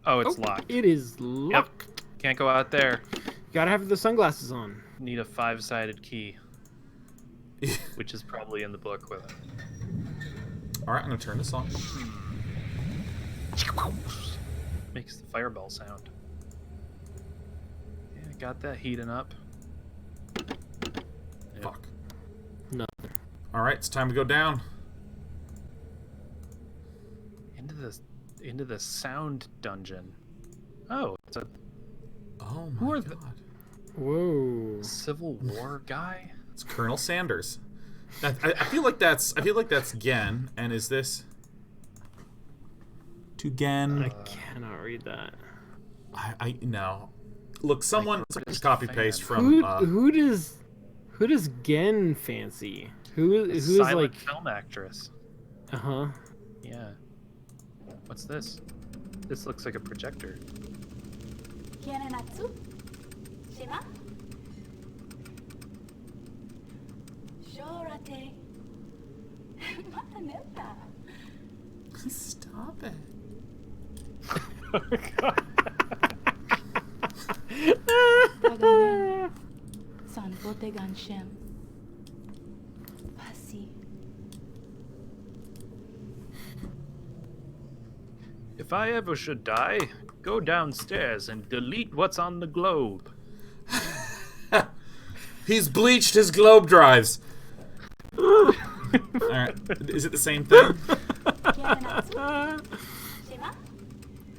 Oh, it's locked. It is locked. Yep. Can't go out there. You gotta have the sunglasses on. Need a 5-sided key. Which is probably in the book with it. Alright, I'm gonna turn this on. Makes the fireball sound. Yeah, got that heating up. Yep. Fuck. No. Alright, it's time to go down. Into the sound dungeon. Oh, it's a my god. Whoa. Civil War guy? It's Colonel Sanders. I feel like that's Gen, and is this to Gen? I cannot read that. I no. Look, someone copy paste from who does Gen fancy? Who's like film actress? Uh-huh. Yeah. What's this? This looks like a projector. Stop it. If I ever should die, go downstairs and delete what's on the globe. He's bleached his globe drives. All right. Is it the same thing?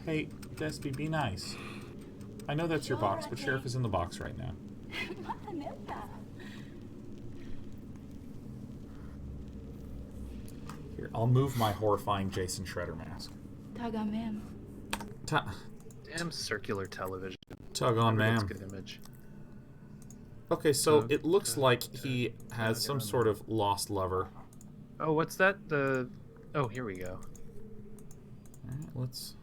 Hey, Despy, be nice. I know that's your box, but Sheriff is in the box right now. Here, I'll move my horrifying Jason Shredder mask. Damn circular television. Tug on, ma'am. Good image. Okay, so it looks like he has some sort of lost lover. Oh, what's that? Oh, here we go. Alright, let's...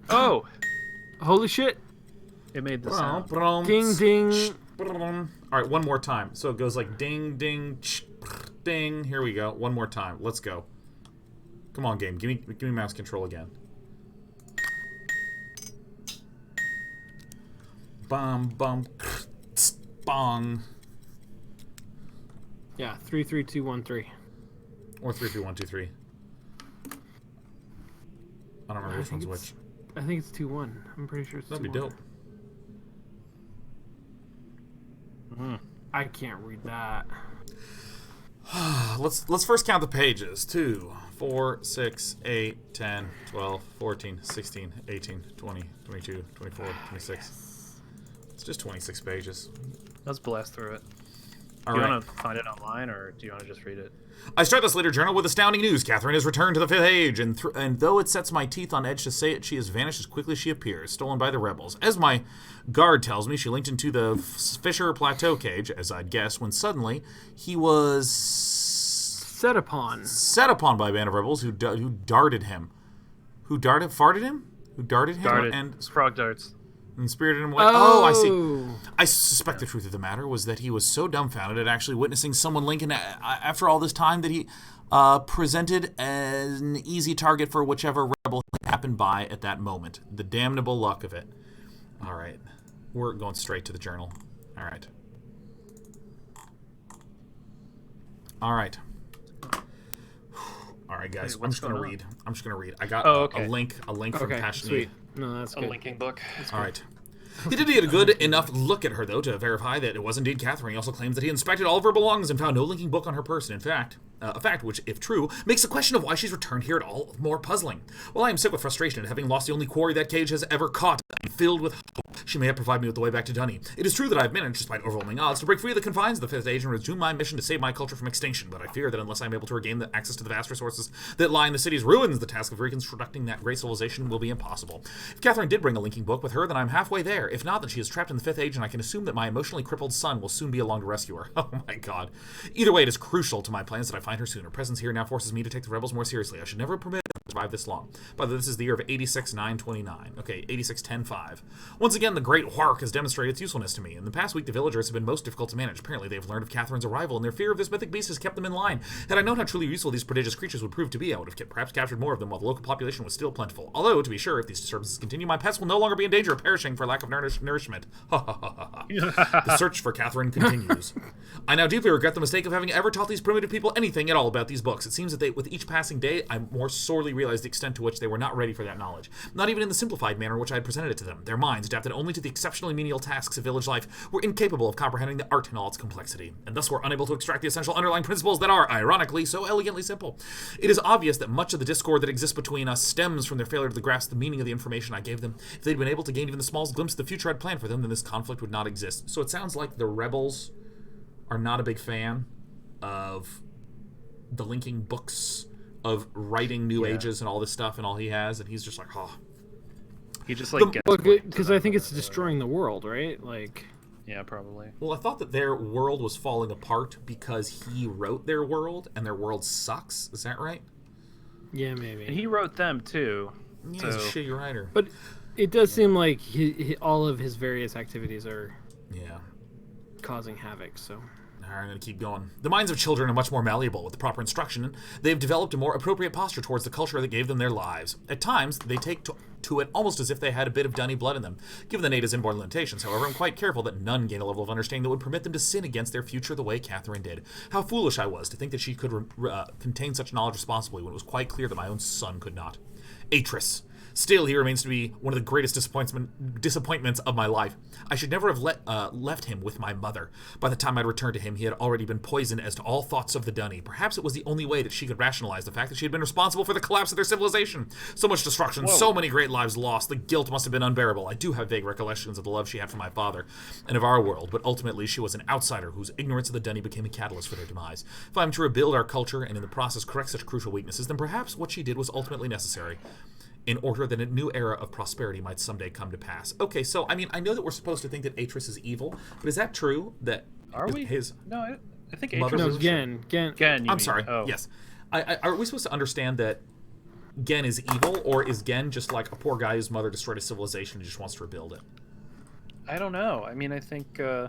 Oh! Holy shit! It made the sound. Ding, ding. Alright, one more time. So it goes like ding, ding, ding. Here we go. One more time. Let's go. Come on, game. Give me mouse control again. Bum, bum, bong. Yeah, 33213. Or 33123. I don't remember which one's which. I think it's 2-1. I'm pretty sure it's 2-1. That'd be dope. I can't read that. Let's first count the pages. 2, 4, 6, 8, 10, 12, 14, 16, 18, 20, 22, 24, 26. It's just 26 pages. Let's blast through it. All do you right. want to find it online, or do you want to just read it? I start this later journal with astounding news. Catherine has returned to the Fifth Age, and though it sets my teeth on edge to say it, she has vanished as quickly as she appears, stolen by the rebels. As my guard tells me, she linked into the Fisher Plateau cage, as I'd guess, when suddenly he was... Set upon by a band of rebels who darted him. Farted him? Who darted him? And frog darts. And spirited him away. Oh, I see. I suspect the truth of the matter was that he was so dumbfounded at actually witnessing someone Lincoln after all this time that he presented as an easy target for whichever rebel happened by at that moment. The damnable luck of it. All right. We're going straight to the journal. All right. All right. All right, guys. I'm just going to read. I got a link from Passion. Sweet. No, that's good. A linking book. All right. He did get a good enough look at her, though, to verify that it was indeed Catherine. He also claims that he inspected all of her belongings and found no linking book on her person. In fact, a fact which, if true, makes the question of why she's returned here at all more puzzling. While I am sick with frustration at having lost the only quarry that cage has ever caught, I'm filled with hope she may have provided me with the way back to Dunny. It is true that I have managed, despite overwhelming odds, to break free of the confines of the Fifth Age and resume my mission to save my culture from extinction, but I fear that unless I am able to regain the access to the vast resources that lie in the city's ruins, the task of reconstructing that great civilization will be impossible. If Catherine did bring a linking book with her, then I'm halfway there. If not, then she is trapped in the Fifth Age, and I can assume that my emotionally crippled son will soon be along to rescue her. Oh my god. Either way, it is crucial to my plans that I find her soon. Her presence here now forces me to take the rebels more seriously. I should never permit them to survive this long. By the way, this is the year of 86-929. Okay, 86-10-5. Once again, the Great Wark has demonstrated its usefulness to me. In the past week, the villagers have been most difficult to manage. Apparently, they have learned of Catherine's arrival, and their fear of this mythic beast has kept them in line. Had I known how truly useful these prodigious creatures would prove to be, I would have perhaps captured more of them while the local population was still plentiful. Although, to be sure, if these disturbances continue, my pets will no longer be in danger of perishing for lack of nourishment. Ha ha ha ha. The search for Catherine continues. I now deeply regret the mistake of having ever taught these primitive people anything at all about these books. It seems that with each passing day, I more sorely realized the extent to which they were not ready for that knowledge. Not even in the simplified manner in which I had presented it to them. Their minds, adapted only to the exceptionally menial tasks of village life, were incapable of comprehending the art in all its complexity, and thus were unable to extract the essential underlying principles that are, ironically, so elegantly simple. It is obvious that much of the discord that exists between us stems from their failure to grasp the meaning of the information I gave them. If they'd been able to gain even the smallest glimpse of the future I'd planned for them, then this conflict would not exist. So it sounds like the rebels are not a big fan of the linking books, of writing New Ages and all this stuff, and all he has, and he's just like, oh. He just like gets because I think it's destroying the world, right? Like, yeah, probably. Well, I thought that their world was falling apart because he wrote their world, and their world sucks. Is that right? Yeah, maybe. And he wrote them too. Yeah, he's a shitty writer. But it does seem like all of his various activities are causing havoc. So I'm going to keep going. The minds of children are much more malleable with the proper instruction, and they have developed a more appropriate posture towards the culture that gave them their lives. At times, they take to it almost as if they had a bit of Dunny blood in them. Given the natives' inborn limitations, however, I'm quite careful that none gain a level of understanding that would permit them to sin against their future the way Catherine did. How foolish I was to think that she could contain such knowledge responsibly when it was quite clear that my own son could not. Atris. Still, he remains to be one of the greatest disappointments of my life. I should never have left him with my mother. By the time I'd returned to him, he had already been poisoned as to all thoughts of the Dunny. Perhaps it was the only way that she could rationalize the fact that she had been responsible for the collapse of their civilization. So much destruction, so many great lives lost. The guilt must have been unbearable. I do have vague recollections of the love she had for my father and of our world, but ultimately she was an outsider whose ignorance of the Dunny became a catalyst for their demise. If I'm to rebuild our culture and in the process correct such crucial weaknesses, then perhaps what she did was ultimately necessary, in order that a new era of prosperity might someday come to pass. Okay, so, I mean, I know that we're supposed to think that Atris is evil, but is that true? That Are we? No, I think Atris is... Gen. I'm sorry, yes. Are we supposed to understand that Gen is evil, or is Gen just like a poor guy whose mother destroyed his civilization and just wants to rebuild it? I don't know. I mean, I think, I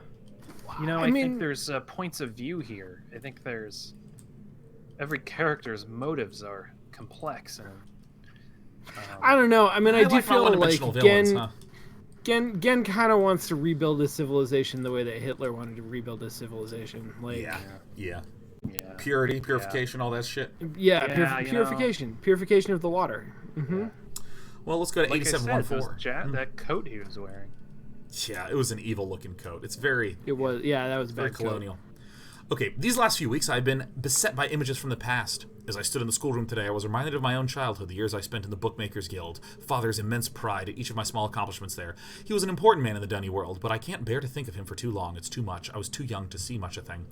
think there's points of view here. I think there's... Every character's motives are complex and... I don't know. I mean, I do feel like villains, Gen kind of wants to rebuild his civilization the way that Hitler wanted to rebuild his civilization. Like, yeah. Purity, purification, all that shit. Purification of the water. Mm-hmm. Yeah. Well, let's go to 8714. That coat he was wearing. Yeah, it was an evil-looking coat. It was that was very colonial. Okay, these last few weeks I've been beset by images from the past. As I stood in the schoolroom today, I was reminded of my own childhood, the years I spent in the Bookmakers Guild, Father's immense pride at each of my small accomplishments there. He was an important man in the Dunny world, but I can't bear to think of him for too long. It's too much. I was too young to see much a thing.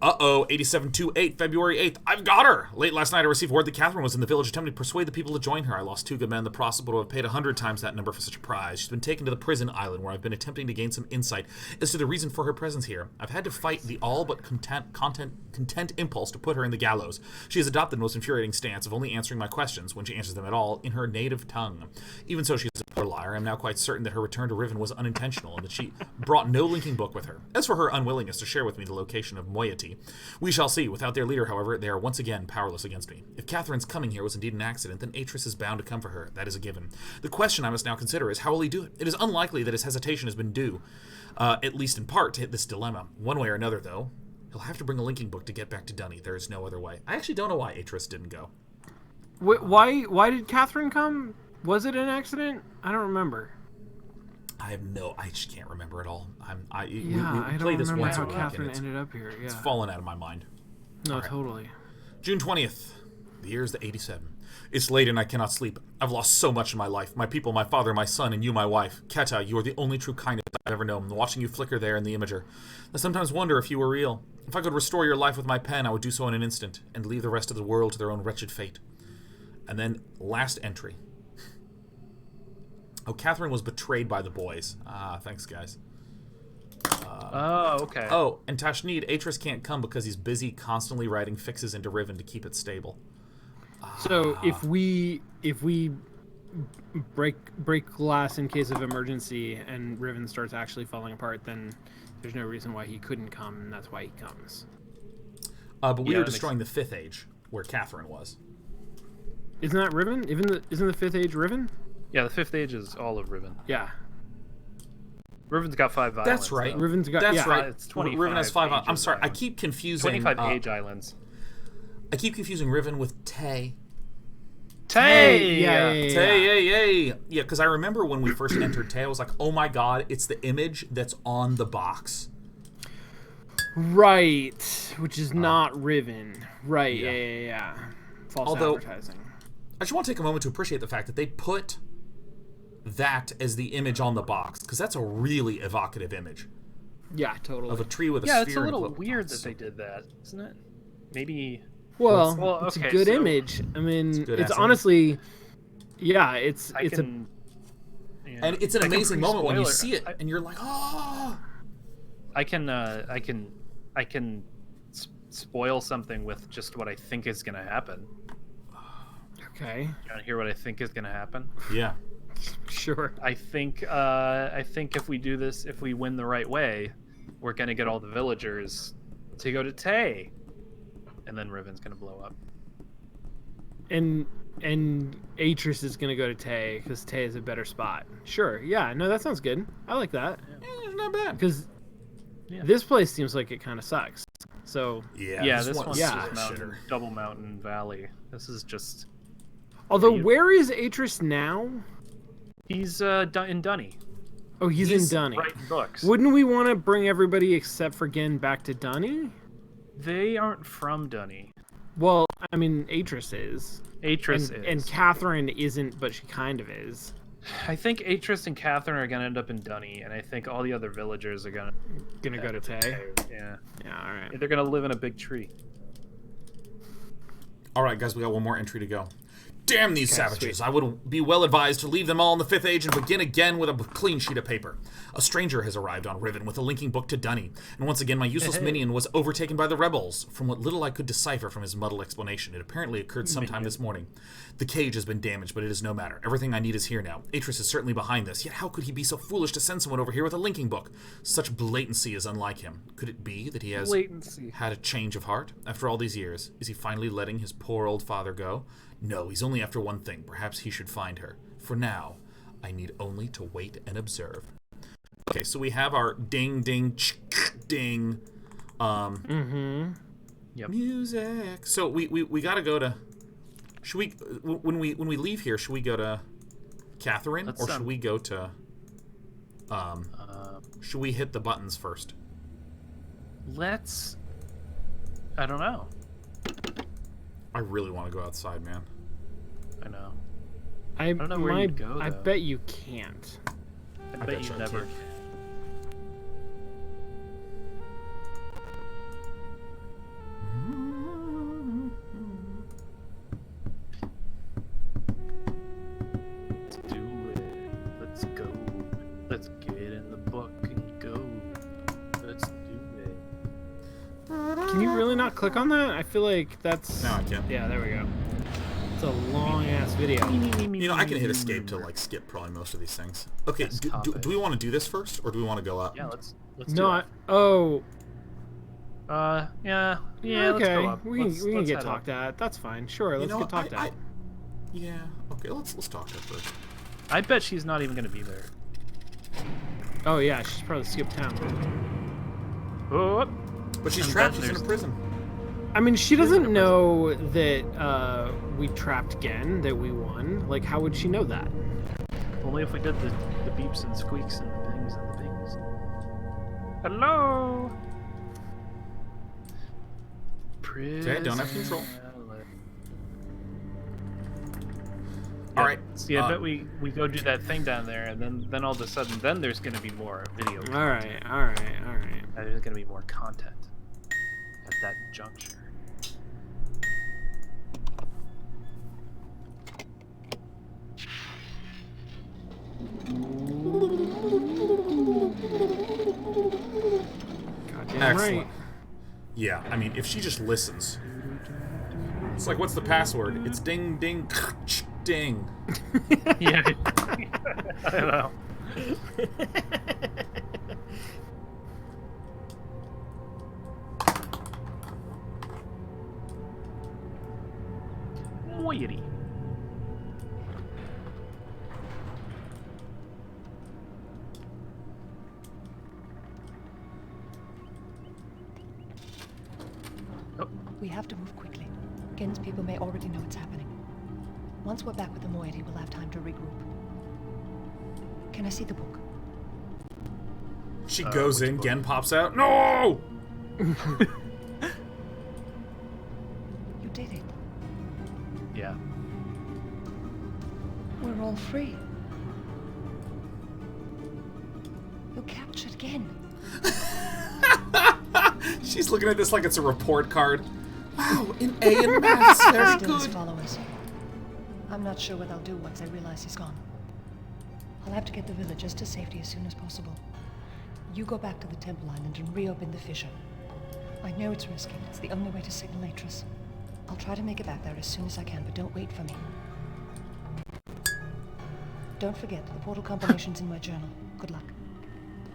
8728, February 8th. I've got her! Late last night I received word that Catherine was in the village attempting to persuade the people to join her. I lost 2 good men in the process, but would have paid 100 times that number for such a prize. She's been taken to the prison island, where I've been attempting to gain some insight as to the reason for her presence here. I've had to fight the all but content impulse to put her in the gallows. She has adopted the most infuriating stance of only answering my questions, when she answers them at all, in her native tongue. Even so, she's a poor liar. I'm now quite certain that her return to Riven was unintentional, and that she brought no linking book with her. As for her unwillingness to share with me the location of moiety, we shall see. Without their leader, however, they are once again powerless against me. If Catherine's coming here was indeed an accident, then Atris is bound to come for her. That is a given. The question I must now consider is, how will he do it? It is unlikely that his hesitation has been due, at least in part, to hit this dilemma. One way or another, though, he'll have to bring a linking book to get back to Dunny. There is no other way. I actually don't know why Atris didn't go. Why did Catherine come? Was it an accident? I don't remember. I just can't remember at all. I don't remember how Catherine ended up here. Yeah. It's fallen out of my mind. No, totally. June 20th. The year is the 87. It's late and I cannot sleep. I've lost so much in my life. My people, my father, my son, and you, my wife. Keta, you are the only true kindness I've ever known. Watching you flicker there in the imager, I sometimes wonder if you were real. If I could restore your life with my pen, I would do so in an instant, and leave the rest of the world to their own wretched fate. And then, last entry. Oh, Catherine was betrayed by the boys. Thanks, guys. Okay. Oh, and Tashnid, Atris can't come because he's busy constantly writing fixes into Riven to keep it stable. So if we break glass in case of emergency and Riven starts actually falling apart, then there's no reason why he couldn't come, and that's why he comes. But we are destroying the 5th Age, where Catherine was. Isn't that Riven? Isn't the 5th Age Riven? Yeah, the 5th Age is all of Riven. Yeah. Riven's got 5 islands. That's right. Though. Riven's got. That's right. It's 25. Riven has 5 islands. I'm sorry. I keep confusing 25 age islands. I keep confusing Riven with Tay. Tay! Yeah, because I remember when we first entered Tay, I was like, oh my god, it's the image that's on the box. Right. Which is not Riven. Right, yeah. False advertising. I just want to take a moment to appreciate the fact that they put that as the image on the box, because that's a really evocative image. Yeah, totally. Of a tree with a sphere. Yeah, it's a little weird that they did that, isn't it? Maybe... Well, it's a good image. I mean, it's honestly... Yeah, it's and it's an amazing moment when you see it, and you're like, oh! I can spoil something with just what I think is going to happen. Okay. You want to hear what I think is going to happen? Yeah. Sure. I think if we do this, if we win the right way, we're going to get all the villagers to go to Tay. And then Riven's going to blow up. And Atris is going to go to Tay because Tay is a better spot. Sure. Yeah. No, that sounds good. I like that. Yeah, not bad. Because this place seems like it kind of sucks. So yeah, this one's just mountain, double mountain valley. This is just. Although, where is Atris now? He's in Dunny. Oh, he's in Dunny. Writing books. Wouldn't we want to bring everybody except for Gen back to Dunny? They aren't from Dunny. Well, I mean, Atris is. Atris is. And Catherine isn't, but she kind of is. I think Atris and Catherine are going to end up in Dunny, and I think all the other villagers are going to go to Tay. Yeah. Yeah, all right. They're going to live in a big tree. All right, guys, we got one more entry to go. Damn these savages. Sweet. I would be well advised to leave them all in the 5th Age and begin again with a clean sheet of paper. A stranger has arrived on Riven with a linking book to Dunny, and once again my useless minion was overtaken by the rebels. From what little I could decipher from his muddled explanation, it apparently occurred sometime this morning. The cage has been damaged, but it is no matter. Everything I need is here now. Atris is certainly behind this, yet how could he be so foolish to send someone over here with a linking book? Such blatancy is unlike him. Could it be that he has had a change of heart? After all these years, is he finally letting his poor old father go? No, he's only after one thing. Perhaps he should find her. For now, I need only to wait and observe. Okay, so we have our ding, ding, ding. Yep. Music. So we gotta go to. Should we when we leave here? Should we go to Catherine or should we go to? Should we hit the buttons first? Let's. I don't know. I really want to go outside, man. I know. I don't know where you'd go, though. I bet you can't. I bet you never. Let's do it. Let's go. Let's get in the book and go. Let's do it. Can you really not click on that? I feel like that's... No, I can. Yeah, there we go. It's a long-ass video. You know, I can hit escape to, like, skip probably most of these things. Okay, do we want to do this first, or do we want to go up? Yeah, let's do it. Oh. Yeah, okay. Let's go up. We can get talked at. That's fine. Sure, let's get talked at. Yeah, okay, let's talk to her first. I bet she's not even going to be there. Oh, yeah, she's probably skipped town. Oh. But she's trapped. She's in a prison. I mean, she doesn't know that we trapped Gen, that we won. Like, how would she know that? Only if we did the beeps and squeaks and the pings and the pings. Hello? Okay, don't have control. All right. See, I bet we go do that thing down there, and then all of a sudden, then there's going to be more video. All right. There's going to be more content at that juncture. Goddamn Excellent. right. Yeah, I mean, if she just listens. It's like, what's the password? It's ding, ding, ding. Yeah. I don't know. Moiety. We have to move quickly. Gen's people may already know what's happening. Once we're back with the moiety, we'll have time to regroup. Can I see the book? She goes in, Gen pops out. No! You did it. Yeah. We're all free. You captured Gen. She's looking at this like it's a report card. Wow, an A in maths, very good. Followers. I'm not sure what I'll do once I realize he's gone. I'll have to get the villagers to safety as soon as possible. You go back to the Temple Island and reopen the fissure. I know it's risky. It's the only way to signal Atris. I'll try to make it back there as soon as I can, but don't wait for me. Don't forget, the portal combination's in my journal. Good luck.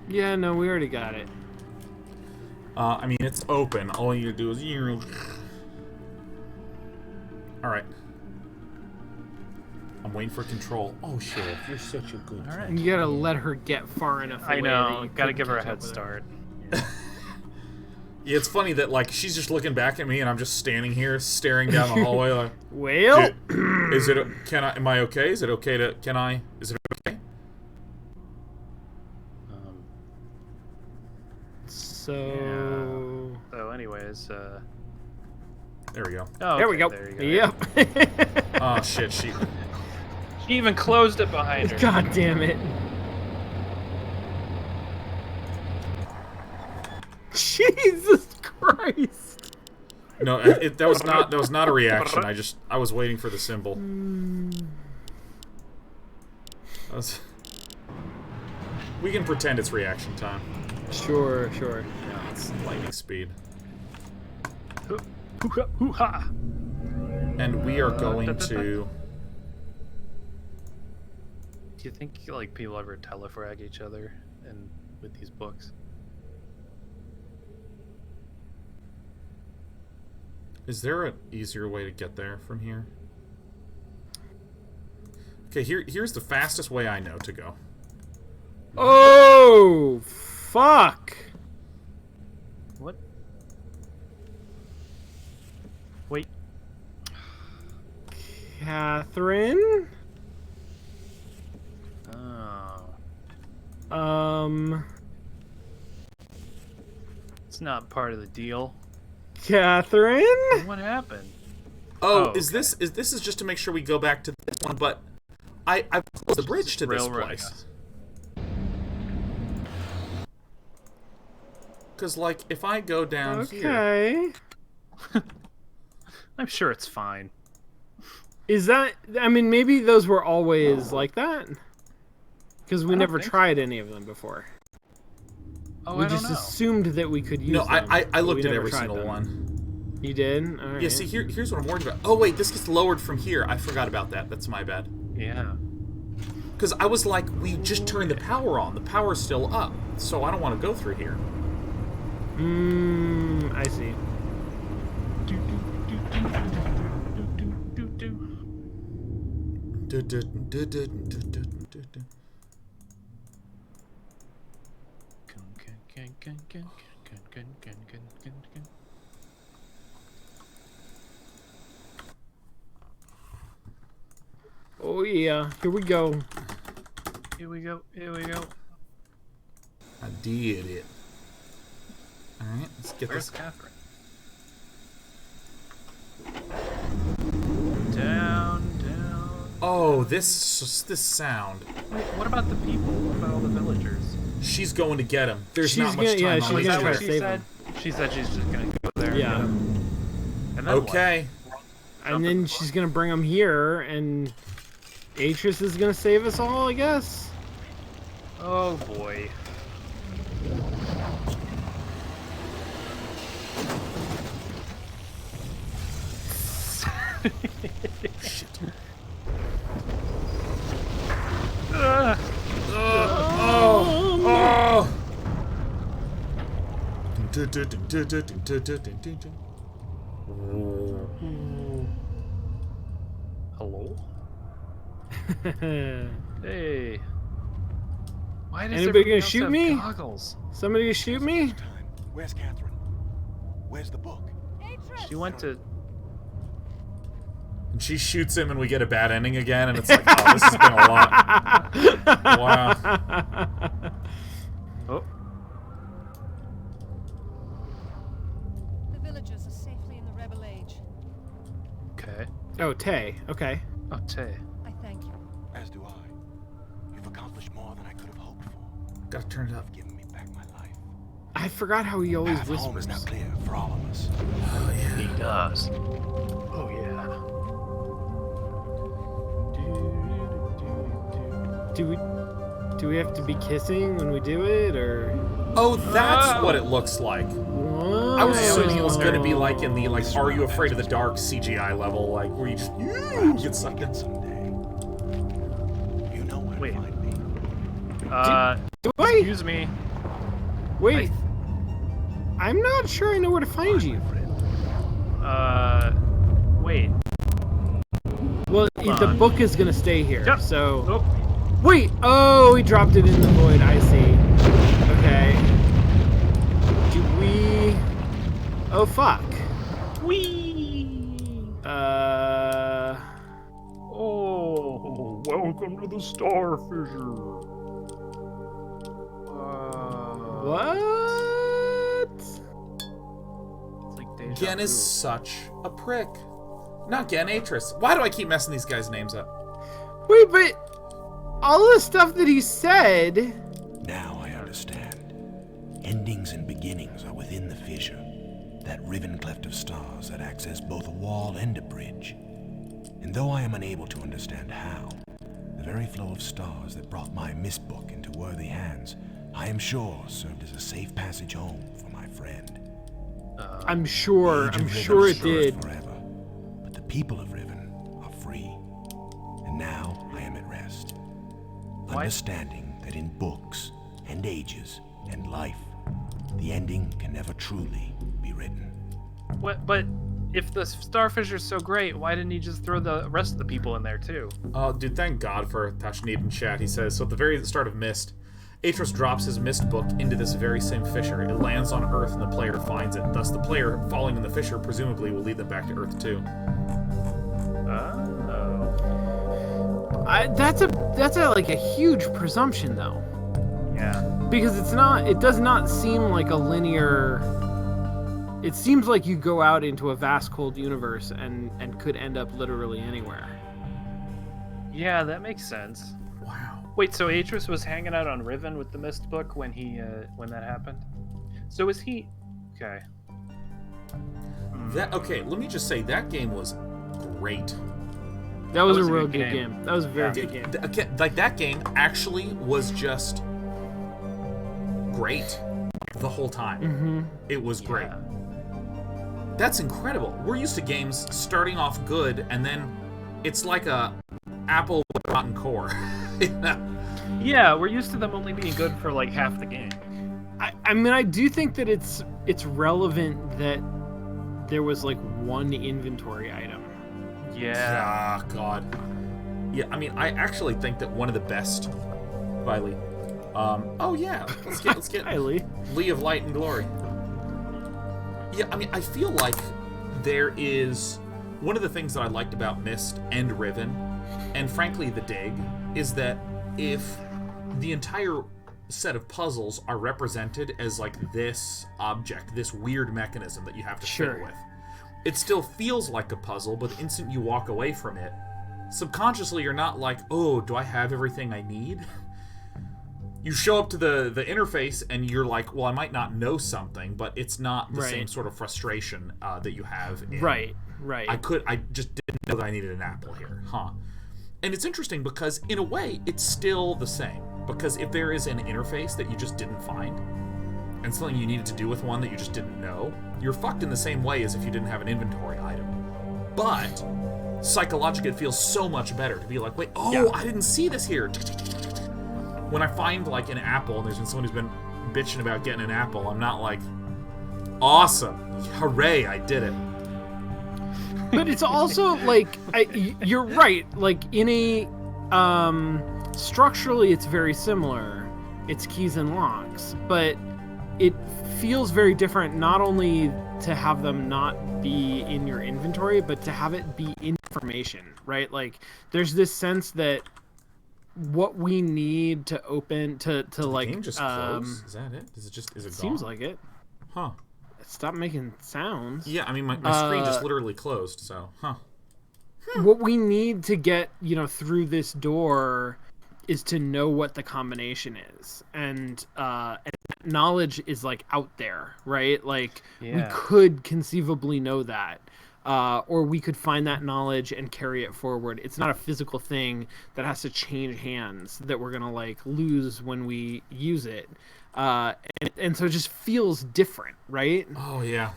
Yeah, no, we already got it. I mean, it's open. All you do is... Alright. I'm waiting for control. Oh, shit. You're such a good All right. You gotta let her get far enough away. I know. Gotta give her a head start. Yeah, it's funny that, like, she's just looking back at me and I'm just standing here staring down the hallway like... Well... Is it... Am I okay? Is it okay to... Is it okay? So... Yeah. So, anyways, There we go. Oh, there we go. There you go. Yep. Oh, shit. She even closed it behind her. God damn it. Jesus Christ. No, that was not a reaction. I was waiting for the symbol. We can pretend it's reaction time. Sure. Yeah, it's lightning speed. And we are going to... Do you think like people ever telefrag each other and with these books? Is there an easier way to get there from here? Okay, here's the fastest way I know to go. Oh, fuck. What? Wait. Catherine? It's not part of the deal. Catherine? What happened? Oh, okay. This is just to make sure we go back to this one, but I've closed the bridge to this place. Because, like, if I go down here... I'm sure it's fine. Is that... I mean, maybe those were always like that? Because we never tried any of them before. Oh, we just assumed that we could use them. No, I looked at every single one. You did? All right. Yeah, see, here's what I'm worried about. Oh, wait, this gets lowered from here. I forgot about that. That's my bad. Yeah. Because I was like, we just turned the power on. The power's still up. So I don't want to go through here. I see. Oh yeah, here we go. Here we go. I did it. Alright, let's get Where's this. Catherine? Down. Oh, this sound. Wait, what about the people? What about all the villagers? She's going to get him. There's not much time. Yeah, on she's this gonna try to trip. save him. She said she's just gonna go there. Yeah. And then Okay. And then she's gonna bring him here, and Atreus is gonna save us all, I guess. Oh boy. Shit. Hello? Hey. Why does Anybody gonna else shoot have me? goggles? Somebody gonna shoot me? Where's Catherine? Where's the book? She went to... And she shoots him and we get a bad ending again, and it's like, oh, this has been a lot. Wow. Oh. The villagers are safely in the rebel age. Okay. Oh, Tay. Okay. Oh, Tay. I thank you. As do I. You've accomplished more than I could have hoped for. Gotta turn it up. You've given me back my life. I forgot how he always Path home is whispers. now clear for all of us. Oh, yeah. He does. Oh, yeah. Do we have to be kissing when we do it, or? Oh, that's what it looks like. What? I was assuming it was going to be like in the, like, Are You Afraid of the Dark CGI level, like, where you just, get sucked in. Someday. You know where Wait. to find me. Do I? Excuse me. Wait. I'm not sure I know where to find you. Wait. Well, the book is gonna stay here, Yep. so... Nope. Wait! Oh, he dropped it in the void, I see. Okay. Do we... Oh, fuck. Whee! Oh, welcome to the Star Fissure. What? It's like deja Gen is vu. such a prick. Not Gen, Atris. Why do I keep messing these guys' names up? Wait, but all the stuff that he said... Now I understand. Endings and beginnings are within the fissure. That riven cleft of stars that access both a wall and a bridge. And though I am unable to understand how, the very flow of stars that brought my Myst book into worthy hands, I am sure served as a safe passage home for my friend. I'm sure The age of Riven it is short did. forever, but the people of Riven are free. And now I am at rest. Understanding that in books and ages and life, the ending can never truly be written. What? But if the Star Fissure's so great, why didn't he just throw the rest of the people in there too? Oh, dude, thank God for Tashnid in chat. He says, so at the very start of Myst, Atris drops his Myst book into this very same fissure. It lands on Earth and the player finds it. Thus, the player falling in the fissure presumably will lead them back to Earth too. That's a like a huge presumption, though. Yeah. Because it does not seem like a linear... It seems like you go out into a vast cold universe and could end up literally anywhere. Yeah, that makes sense. Wow. Wait, so Atris was hanging out on Riven with the Myst book when when that happened? So is he... Okay. Okay, let me just say, that game was great. That was a real good game. That was a very good game. Like, that game actually was just great the whole time. Mm-hmm. It was great. That's incredible. We're used to games starting off good, and then it's like a apple with a rotten core. Yeah, we're used to them only being good for like half the game. I mean, I do think that it's relevant that there was like one inventory item. Yeah. Ah, God. Yeah, I mean, I actually think that one of the best... Bye, Lee. Oh, yeah. Let's get Hi, Lee. Lee of Light and Glory. Yeah, I mean, I feel like there is... One of the things that I liked about Myst and Riven, and frankly the Dig, is that if the entire set of puzzles are represented as like this object, this weird mechanism that you have to fiddle with, it still feels like a puzzle, but the instant you walk away from it, subconsciously you're not like, oh, do I have everything I need? You show up to the interface and you're like, well, I might not know something, but it's not the same sort of frustration that you have in... Right. I just didn't know that I needed an apple here, huh? And it's interesting because, in a way, it's still the same. Because if there is an interface that you just didn't find, and something you needed to do with one that you just didn't know, you're fucked in the same way as if you didn't have an inventory item. But, psychologically, it feels so much better to be like, wait, I didn't see this here. When I find, like, an apple, and there's been someone who's been bitching about getting an apple, I'm not like, awesome, hooray, I did it. But it's also, like, you're right, like, in a, structurally it's very similar. It's keys and locks, but it feels very different not only to have them not be in your inventory, but to have it be information, right? Like, there's this sense that what we need to open to like game just close? Is that it? Is it gone? Seems like it. Huh. Stop making sounds. Yeah, I mean my screen just literally closed, so What we need to get, through this door is to know what the combination is. And knowledge is like out there, right? Like we could conceivably know that. Or we could find that knowledge and carry it forward. It's not a physical thing that has to change hands that we're gonna like lose when we use it. And so it just feels different, right? Oh yeah.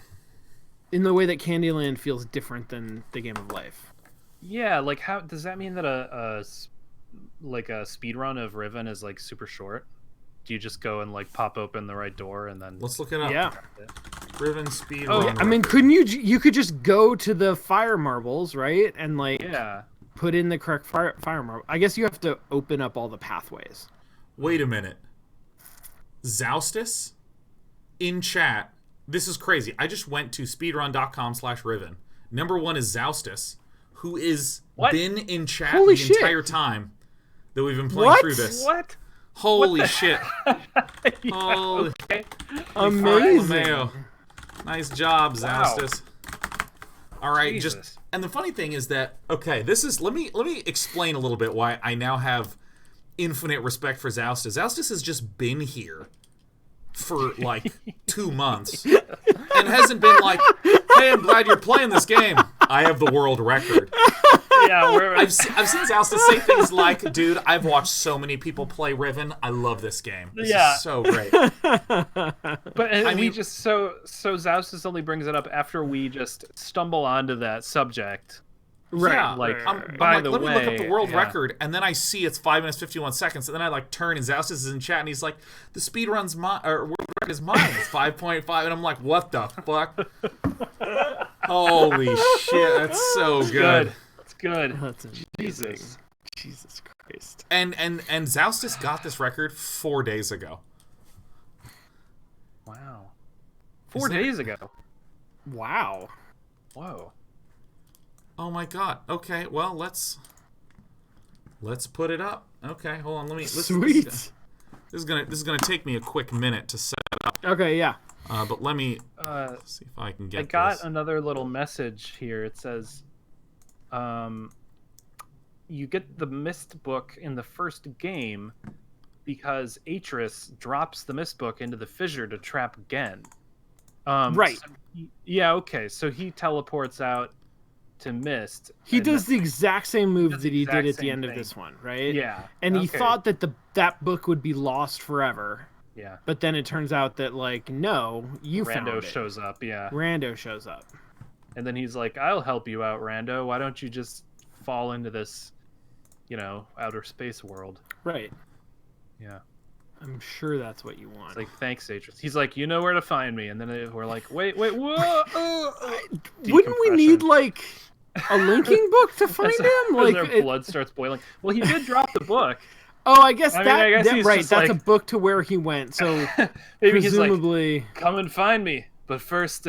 In the way that Candyland feels different than the Game of Life. Yeah, like how does that mean that a speed run of Riven is like super short? Do you just go and like pop open the right door and then? Let's look it up. Yeah. Riven speed. Oh, I mean, couldn't you could just go to the fire marbles, right? And like put in the correct fire marble. I guess you have to open up all the pathways. Wait a minute. Zoustis in chat. This is crazy. I just went to speedrun.com/Riven. Number 1 is Zoustis, who is been in chat entire time that we've been playing through this. What? Holy shit. Holy. Okay. Amazing. Nice job, Zoustis. All right, Jesus. and the funny thing is that this is let me explain a little bit why I now have infinite respect for Zoustis. Zoustis has just been here for like 2 months and hasn't been like, hey, I'm glad you're playing this game. I have the world record. Yeah, I've seen Zoustis say things like, dude, I've watched so many people play Riven. I love this game. This is so great. But we just so Zoustis only brings it up after we just stumble onto that subject. Right. Yeah, like, let me look up the world record, and then I see it's 5 minutes 51 seconds, and then I like turn, and Zoustis is in chat, and he's like, "The speedrun's world record is mine. It's 5.5," and I'm like, "What the fuck?" Holy shit, that's so good. That's good. That's Jesus Christ. And Zoustis got this record 4 days ago. Wow. 4 days ago. Wow. Whoa. Oh my god. Okay, well let's put it up. Okay, hold on. Sweet. This is gonna take me a quick minute to set it up. Okay, yeah. But let me see if I can get. I got another little message here. It says, you get the Myst book in the first game because Atris drops the Myst book into the fissure to trap Gen. Right. So okay. So he teleports out to Myst. He does the exact same move that he did at the end of this one, right? Yeah. And he thought that that book would be lost forever. Yeah. But then it turns out that, like, no, found it. Rando shows up, yeah. Rando shows up. And then he's like, I'll help you out, Rando. Why don't you just fall into this, outer space world? Right. Yeah. I'm sure that's what you want. It's like, thanks, Atris. He's like, you know where to find me. And then we're like, wait, whoa. Wouldn't we need, like, a linking book to find him? Like, their blood starts boiling. Well, he did drop the book. Oh, I guess right. That's a book to where he went. So maybe presumably, he's like, come and find me, but first,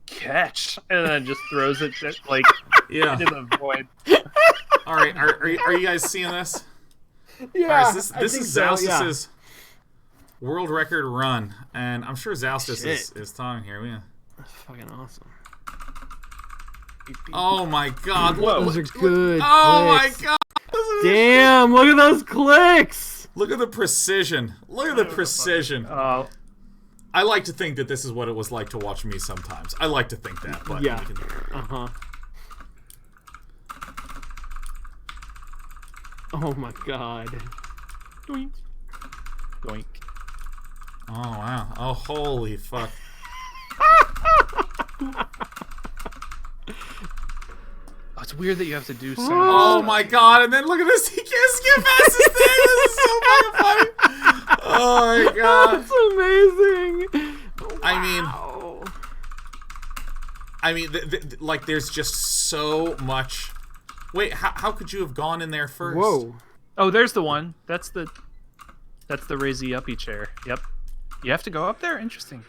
catch, and then just throws it like into the void. All right, are you guys seeing this? Yeah, right, this is Zoustis's world record run, and I'm sure Zoustis is talking here. Yeah, that's fucking awesome. Oh my god! Whoa, those are good. Oh clicks. my god! Damn! Look at those clicks. Look at the precision. Look at the precision. I like to think that this is what it was like to watch me sometimes. I like to think that, but yeah. Uh-huh. Oh my god. Doink. Doink. Oh wow. Oh holy fuck. Oh, it's weird that you have to do so much. Oh my god, and then look at this, he can't skip past this thing. This is so fucking funny. Oh my god. That's amazing. Wow. I mean, like, there's just so much. Wait, how could you have gone in there first? Whoa. Oh, there's the one. That's the raisey uppy chair. Yep. You have to go up there? Interesting.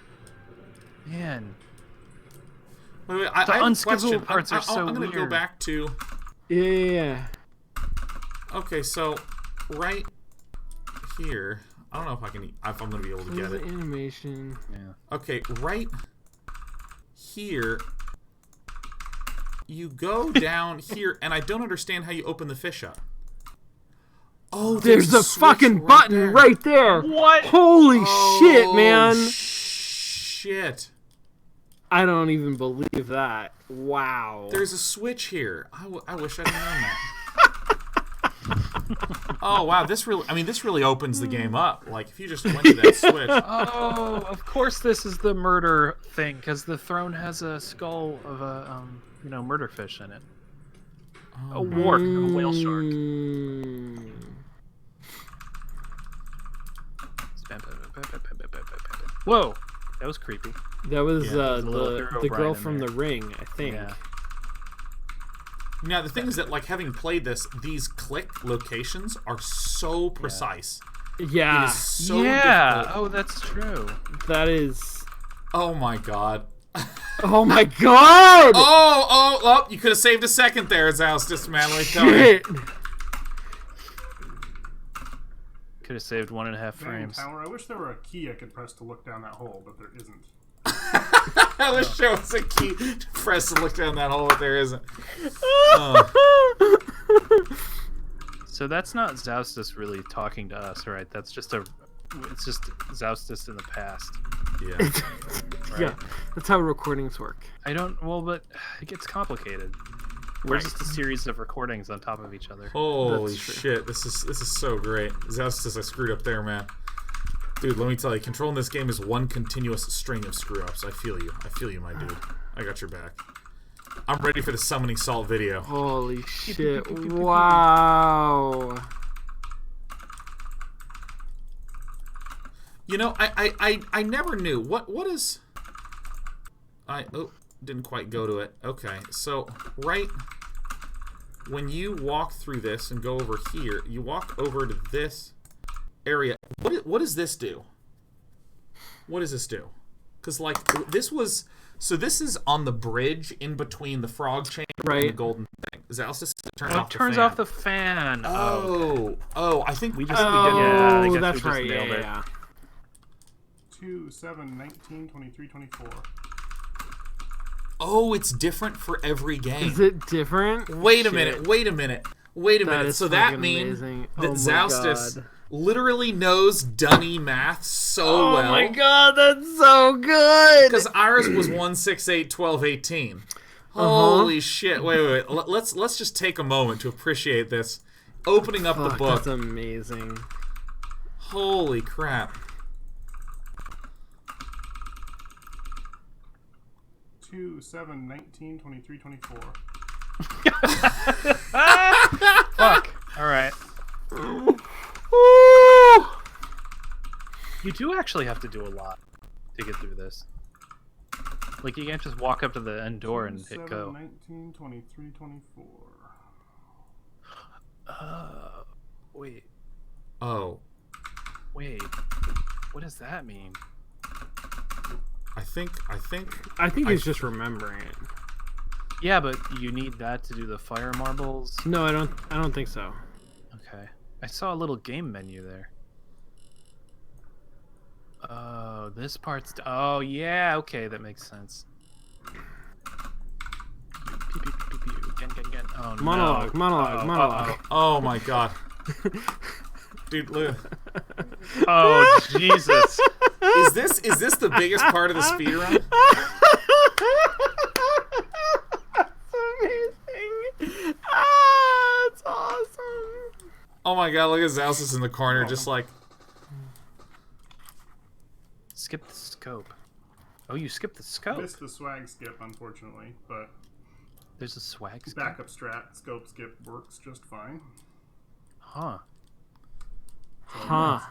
Man. Wait, the I have a question. Parts are so I'm gonna weird. go back to. Yeah. Okay, so right here. I don't know if I'm gonna be able to get it. Animation. Yeah. Okay, right here. You go down here, and I don't understand how you open the fish up. Oh, there's a fucking button right there. What? Holy shit, man. Shit. I don't even believe that. Wow. There's a switch here. I wish I'd known that. Oh wow, this really opens the game up. Like, if you just went to that switch. Oh, of course this is the murder thing, because the throne has a skull of a murder fish in it. A warp, a whale shark. Whoa, that was creepy. That was the girl from The Ring, I think. Yeah. Now the thing is that, like, having played this, these click locations are so precise. Yeah. It is so difficult. Oh, that's true. That is. Oh my god. Oh my god! Oh! You could have saved a second there, Zoustus, man. Let me tell you. Could have saved 1.5 frames. Power, I wish there were a key I could press to look down that hole, but there isn't. I wish there was a key to press to look down that hole, but there isn't. So that's not Zoustus really talking to us, right? That's just it's just Zoustus in the past. Yeah. Right? Yeah, that's how recordings work. But it gets complicated. We're just a series of recordings on top of each other. Holy shit, this is so great. Zoustus, I screwed up there, man. Dude, let me tell you, controlling this game is one continuous string of screw-ups. I feel you, my dude. I got your back. I'm ready for the summoning salt video. Holy shit, wow. You know, I never knew. What is... didn't quite go to it. Okay, so, right when you walk through this and go over here, you walk over to this area. What does this do? What does this do? Because, like, this was... So this is on the bridge in between the frog chamber and the golden thing. Zoustus turns off the fan. Oh, I think we just... that's right, yeah. 2, 7, 19, 23, 24. Oh, it's different for every game. Is it different? Wait a minute. So that means that Zoustus literally knows dummy math so well. Oh my god, that's so good! Because ours was 1, 6, 8, 12, 18. Holy shit. Wait. Let's just take a moment to appreciate this. Opening up the book. That's amazing. Holy crap. 2, 7, 19, 23, 24. Fuck. Alright. You do actually have to do a lot to get through this. Like, you can't just walk up to the end door and hit go. 19, 23, 24. Wait. Oh. Wait. What does that mean? I think he's just remembering it. Yeah, but you need that to do the fire marbles? No, I don't think so. Okay. I saw a little game menu there. Oh, this part's... Oh, yeah, okay, that makes sense. Oh, Monologue. Oh my god. Dude, look. Oh, Jesus. Is this the biggest part of the speedrun? That's amazing. It's awesome. Oh my god, look at Zoustus in the corner, just like... Skip the scope. Oh, you skipped the scope. Missed the swag skip, unfortunately, but... There's a swag skip? Backup strat, scope skip works just fine. Huh. So I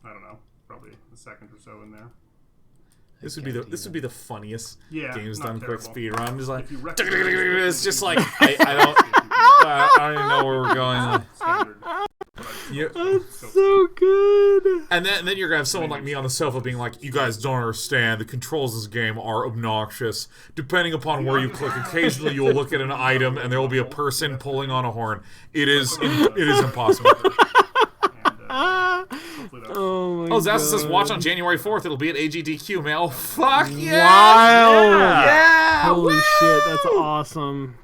don't know, probably a second or so in there. This would be the funniest games done terrible. quick speed run. Just like It's it's just like I don't even know where we're going. That's so good. And then you're gonna have someone like me on the sofa being like, "You guys don't understand. The controls of this game are obnoxious. Depending upon where you click, occasionally you will look at an item and there will be a person pulling on a horn. It is impossible." Oh my Zoustus says watch on January 4th. It'll be at AGDQ, man. Oh, fuck yeah! Wow! Yeah! Holy Woo! shit, that's awesome.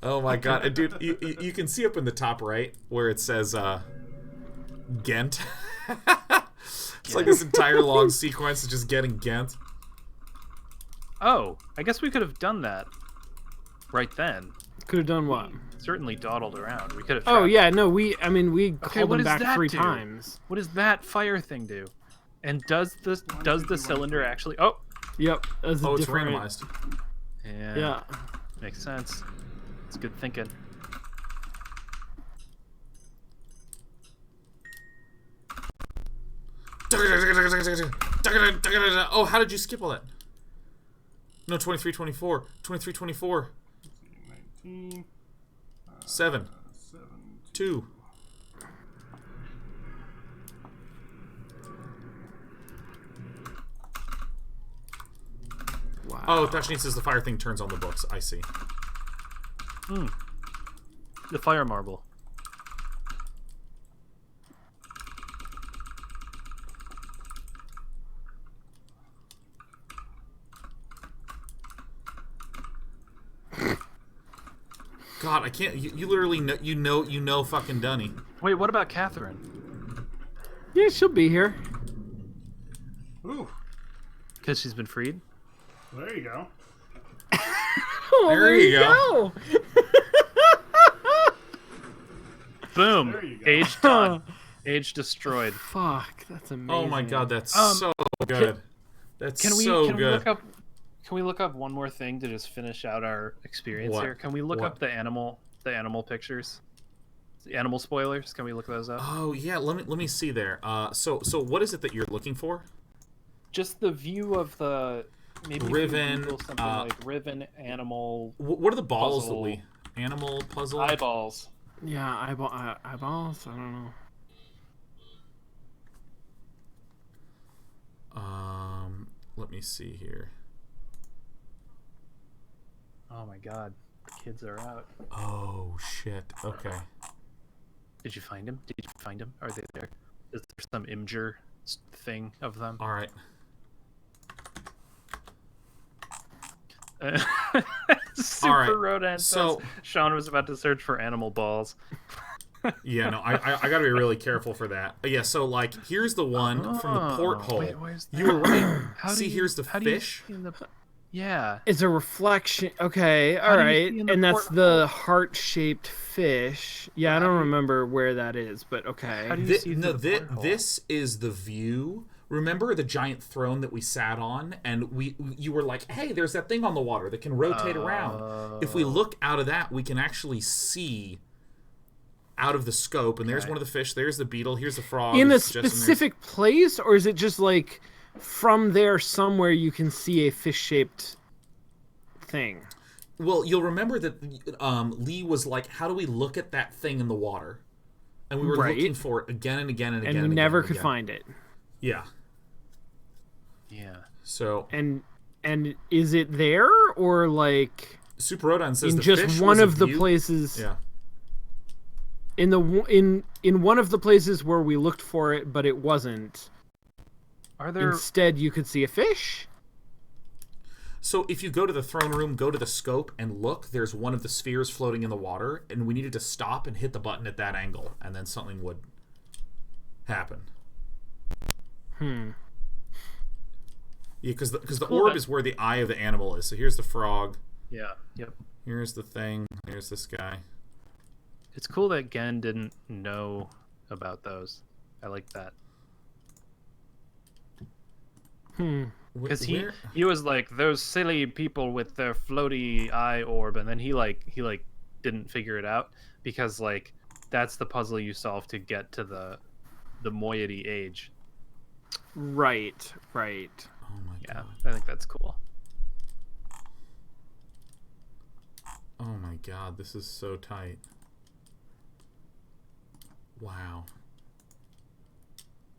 Oh my god. Dude, you can see up in the top right where it says Ghent. It's like this entire long sequence of just getting Ghent. Oh, I guess we could have done that right then. Could have done what? Certainly dawdled around. We could have. Oh yeah, no, we called him back 3 do? times. What does that fire thing do? And does the cylinder actually? Oh. Yep. It's randomized. Yeah. Makes sense. It's good thinking. Oh, how did you skip all that? No, 23, 24. 23, 24. 19. 7. 2. Wow. Oh, Tashni says the fire thing turns on the books. I see. The fire marble. God, I can't. You literally know fucking Dunny. Wait, what about Catherine? Yeah, she'll be here. Ooh, Because she's been freed? there you go. Oh, There you go. Boom. There you go. Age done. Age destroyed. Fuck, that's amazing. Oh my God, that's so good. That's Can we so can good. we look up? Can we look up one more thing to just finish out our experience What? here? Can we look What? up the animal pictures? The animal spoilers. Can we look those up? Oh yeah, let me see there. So what is it that you're looking for? Just the view of the maybe if you Riven, Google something like Riven animal What are the balls puzzle. that we animal puzzle? eyeballs. Yeah, eyeballs. I don't know. Let me see here. Oh my God, the kids are out. Oh shit. Okay. Did you find him? Did you find him? Are they there? Is there some Imgur thing of them? All right. Super All right, Rodan so- says Sean was about to search for animal balls. Yeah, no, I gotta be really careful for that. Yeah, so like here's the one from the porthole. Wait, where's You were right. How do See, you- here's the how do you fish. see in the- Yeah. It's a reflection. Okay, How all do you right, see in the and that's porthole? the heart-shaped fish. Yeah, I don't remember where that is, but okay. How do you see No, through the porthole? this is the view. Remember the giant throne that we sat on, and you were like, "Hey, there's that thing on the water that can rotate around." If we look out of that, we can actually see out of the scope. And there's one of the fish. There's the beetle. Here's the frog. In a It's just in there. specific place, or is it just like from there somewhere you can see a fish-shaped thing? Well, you'll remember that Lee was like, "How do we look at that thing in the water?" And we were Right. looking for it again and again and again. And we again never and could again. find it. Yeah. Yeah. So And is it there, or like Super Rodan says in the just fish one was a of the view- places? Yeah. In one of the places where we looked for it, but it wasn't. Are there Instead, you could see a fish. So if you go to the throne room, go to the scope, and look, there's one of the spheres floating in the water, and we needed to stop and hit the button at that angle, and then something would happen. Yeah, because the Cool, orb that- is where the eye of the animal is. So here's the frog. Yeah. Yep. Here's the thing. Here's this guy. It's cool that Gen didn't know about those. I like that. Because he was like those silly people with their floaty eye orb, and then he didn't figure it out because like that's the puzzle you solve to get to the moiety age. Right. Oh my Yeah, god. I think that's cool. Oh my god, this is so tight. Wow.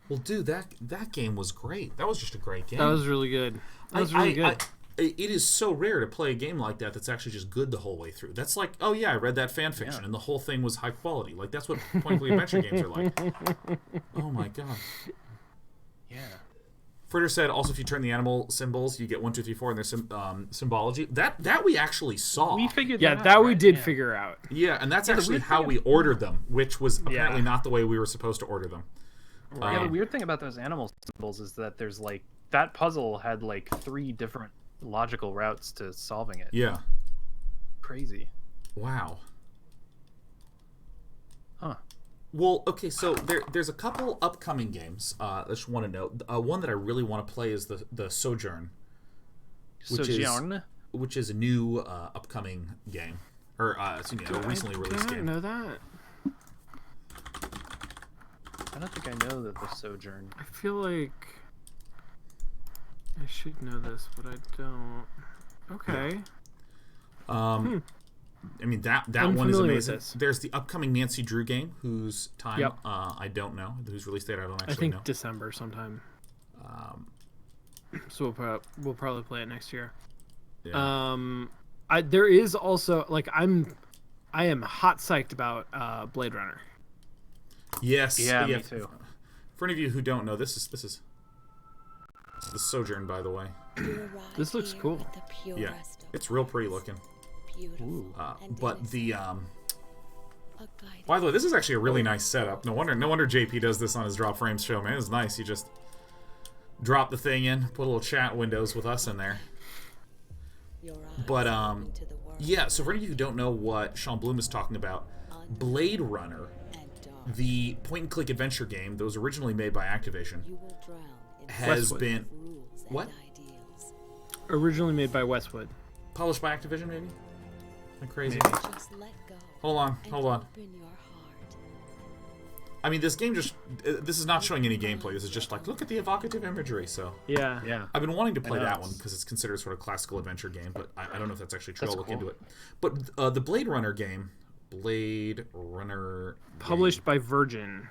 Well, dude, that game was great. That was just a great game. That was really good. That was really good. It is so rare to play a game like that that's actually just good the whole way through. That's like, oh yeah, I read that fan fiction and the whole thing was high quality. Like that's what point-and-click adventure games are like. Oh my god. Yeah. Fritter said also if you turn the animal symbols, you get 1, 2, 3, 4 in their symbology. That we actually saw. We figured Yeah, that out, that we right? did Yeah. figure out. Yeah, and that's Yeah, the actually weird how thing we ordered them, which was apparently Yeah. not the way we were supposed to order them. Yeah, the weird thing about those animal symbols is that there's like that puzzle had like 3 different logical routes to solving it. Yeah. Crazy. Wow. Huh. Well, okay, so there's a couple upcoming games. I just want to note. One that I really want to play is the Sojourn, Sojourn? which is a new upcoming game, or a recently released I didn't game. know that. I don't think I know that the Sojourn. I feel like I should know this, but I don't. Okay. I mean that one is amazing. There's the upcoming Nancy Drew game, whose time I don't know, whose release date I don't actually know. I think December sometime. So we'll probably play it next year. Yeah. There is also like I am hot psyched about Blade Runner. Yes. Yeah, me too. For any of you who don't know, this is the Sojourn, by the way. This looks cool. Yeah, it's real pretty looking. But the by the way, this is actually a really nice setup. No wonder JP does this on his Drop Frames show, man. It's nice. You just drop the thing in, put a little chat windows with us in there. But yeah. So for any of you who don't know what Sean Bloom is talking about, Blade Runner, the point-and-click adventure game that was originally made by Activision, has Westwood. been what? Originally made by Westwood. Published by Activision, maybe? Am I crazy? Maybe. Hold on. I mean, this game this is not showing any gameplay. This is just like, look at the evocative imagery. So Yeah. I've been wanting to play that one because it's considered sort of classical adventure game, but I don't know if that's actually true. I'll look into it. But the Blade Runner game, published by Virgin.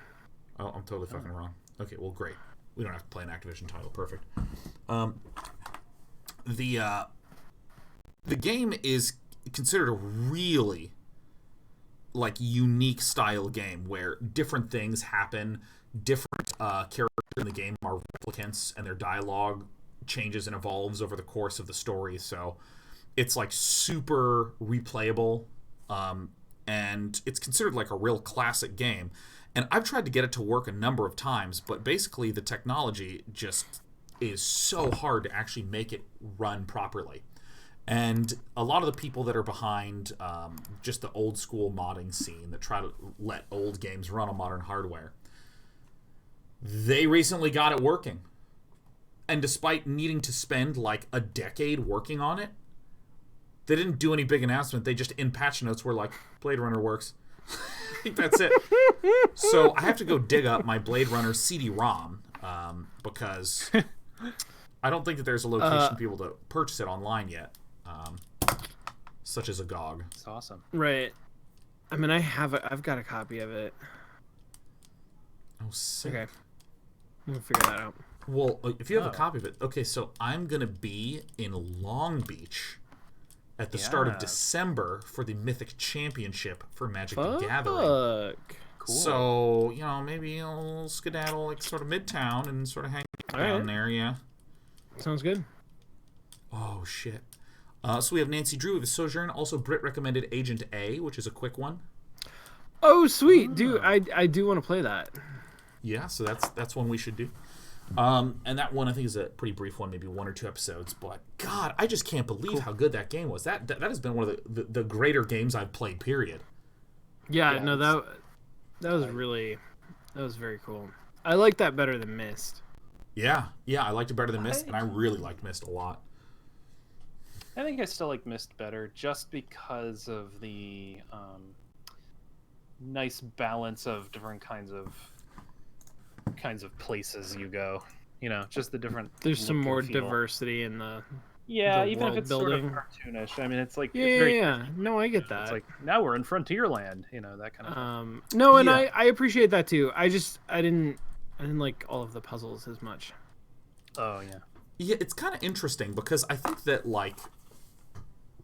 Oh, I'm totally fucking wrong. Okay, well, great. We don't have to play an Activision title. Perfect. The game is considered a really like unique style game where different things happen, different characters in the game are replicants, and their dialogue changes and evolves over the course of the story. So it's like super replayable, and it's considered like a real classic game. And I've tried to get it to work a number of times, but basically the technology just is so hard to actually make it run properly. And a lot of the people that are behind just the old school modding scene that try to let old games run on modern hardware, they recently got it working. And despite needing to spend like a decade working on it, they didn't do any big announcement. They just in patch notes were like, Blade Runner works. I think that's it. So I have to go dig up my Blade Runner CD-ROM because I don't think that there's a location for people to purchase it online yet. Such as a GOG. It's awesome. Right. I mean, I've got a copy of it. Oh, sick. Okay. We'll figure that out. Well, if you have a copy of it, okay, so I'm going to be in Long Beach at the start of December for the Mythic Championship for Magic the Gathering. Cool. So, maybe I'll skedaddle like sort of Midtown and sort of hang down there, yeah. Sounds good. Oh, shit. So we have Nancy Drew with the Sojourn. Also, Britt recommended Agent A, which is a quick one. Oh, sweet. Dude, I do want to play that. Yeah, so that's one we should do. And that one I think is a pretty brief one, maybe 1 or 2 episodes. But God, I just can't believe how good that game was. That has been one of the greater games I've played. Period. Yeah, no, that was very cool. I like that better than Myst. Yeah, I liked it better than Myst, and I really liked Myst a lot. I think I still like Myst better, just because of the nice balance of different kinds of places you go. Just the different. There's some more diversity in the. Yeah, the even if it's building. sort of cartoonish. I mean, it's like yeah. No, I get that. It's like now we're in Frontierland, that kind of thing. No, and I appreciate that too. I didn't like all of the puzzles as much. Oh yeah. Yeah, it's kind of interesting because I think that like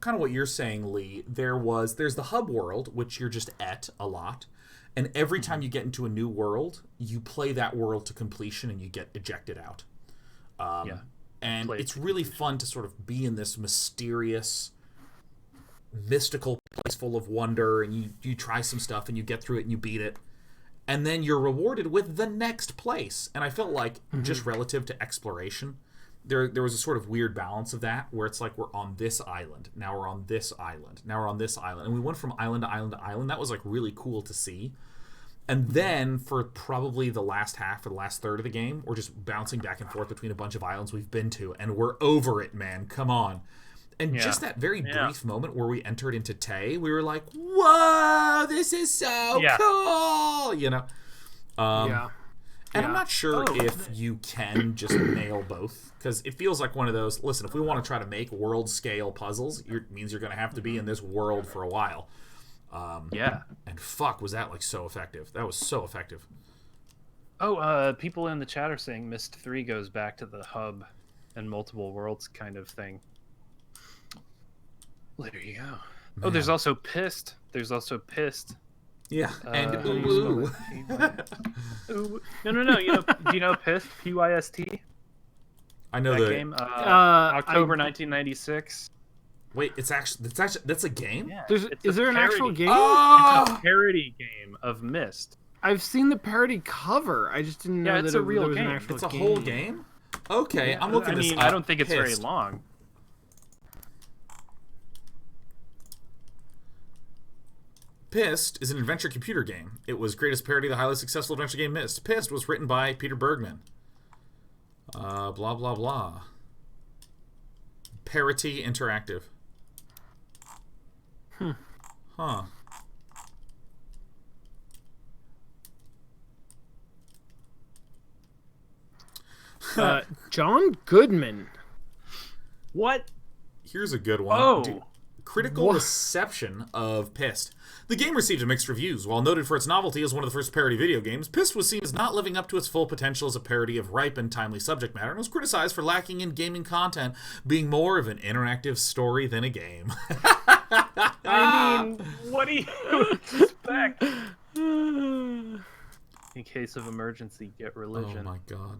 kind of what you're saying, Lee, there's the hub world, which you're just at a lot, and every time you get into a new world, you play that world to completion and you get ejected out. And it's really fun to sort of be in this mysterious, mystical place full of wonder, and you try some stuff and you get through it and you beat it, and then you're rewarded with the next place. And I felt like just relative to exploration, there was a sort of weird balance of that, where it's like we're on this island, now we're on this island, now we're on this island, and we went from island to island to island. That was like really cool to see. And then for probably the last half or the last third of the game, we're just bouncing back and forth between a bunch of islands we've been to, and we're over it, man. Come on. And just that very brief moment where we entered into Tay, we were like, whoa, this is so cool, And I'm not sure if you can just nail both, because it feels like one of those, listen, if we want to try to make world-scale puzzles, it means you're going to have to be in this world for a while. And fuck, was that, like, so effective. That was so effective. Oh, people in the chat are saying Myst 3 goes back to the hub and multiple worlds kind of thing. Well, there you go. Man. Oh, there's also Pissed. Yeah, and ooh. No. Do you know Pissed? P-Y-S-T? I know that game. October 1996. Wait, that's a game? Yeah, is there an actual game? Oh! It's a parody game of Myst. I've seen the parody cover. I just didn't know that it's a real was game. An actual it's a game. whole game? Okay, yeah, I'm looking this up. I don't think it's very long. Pissed is an adventure computer game. It was greatest parody of the highly successful adventure game Myst. Pissed was written by Peter Bergman. Blah, blah, blah. Parity Interactive. Huh. John Goodman. What? Here's a good one. Oh. Critical reception of Pissed. The game received mixed reviews. While noted for its novelty as one of the first parody video games, Pissed was seen as not living up to its full potential as a parody of ripe and timely subject matter, and was criticized for lacking in gaming content, being more of an interactive story than a game. I mean, what do you expect? In case of emergency, get religion. Oh my god.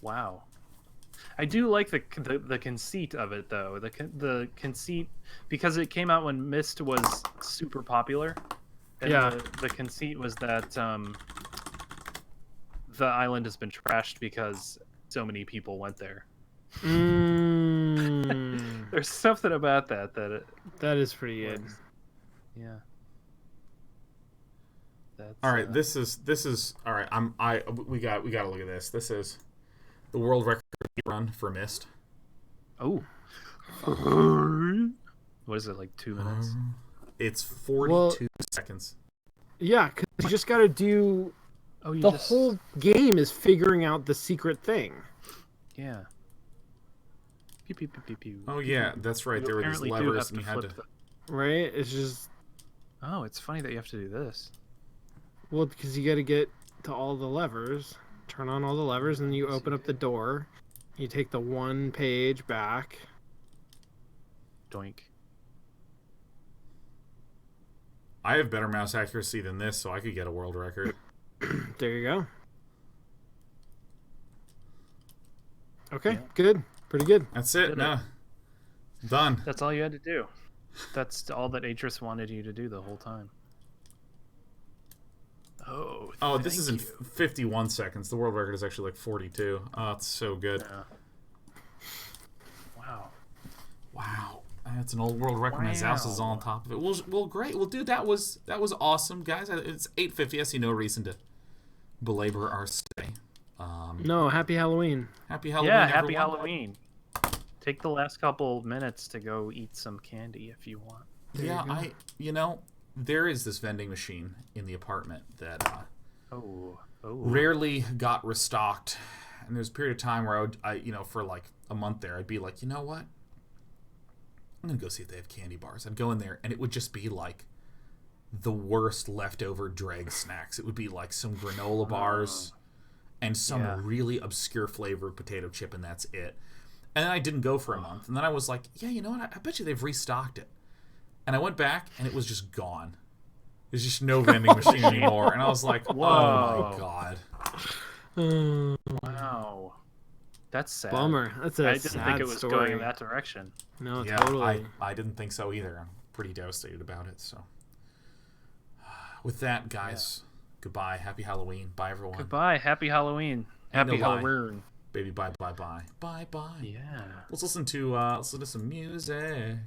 Wow. I do like the conceit of it, though. The conceit, because it came out when Myst was super popular. And the conceit was that the island has been trashed because so many people went there. There's something about that that is pretty good. Yeah. That's, all right, this is all right. We got to look at this. This is the world record run for Myst. Oh. What is it, like 2 minutes? It's 42 seconds. Yeah, because you just got to do. Whole game is figuring out the secret thing. Yeah. Pew, pew, pew, pew, pew. Oh yeah, that's right. There were these levers, and you had to. Right? It's just. Oh, it's funny that you have to do this. Well, because you got to get to all the levers, turn on all the levers, and you open up the door. You take the one page back. Doink. I have better mouse accuracy than this, so I could get a world record. There you go. Okay, good. Pretty good. That's it. No. Done. That's all you had to do. That's all that Atris wanted you to do the whole time. Oh, this is in 51 seconds. The world record is actually like 42. Oh, it's so good. Yeah. Wow. That's an old world record. My Zouse is on top of it. Well, great. Well, dude, that was awesome, guys. It's 8:50. I see no reason to belabor our stay. No, happy Halloween. Happy Halloween, yeah, everyone. happy Halloween. Take the last couple minutes to go eat some candy if you want. Yeah, there is this vending machine in the apartment that rarely got restocked. And there's a period of time where I for like a month there, I'd be like, you know what? I'm going to go see if they have candy bars. I'd go in there, and it would just be like the worst leftover dreg snacks. It would be like some granola bars and some really obscure flavor of potato chip, and that's it. And then I didn't go for a month. And then I was like, yeah, you know what? I bet you they've restocked it. And I went back, and it was just gone. There's just no vending machine anymore. And I was like, whoa. Oh, my God. Wow. That's sad. Bummer. That's a I didn't think it was story. going in that direction. No, yeah, totally. I didn't think so either. I'm pretty devastated about it. So, with that, guys, goodbye. Happy Halloween. Bye, everyone. Goodbye. Happy Halloween. Happy Halloween. Baby, bye, bye, bye. Bye, bye. Yeah. Let's listen to some music.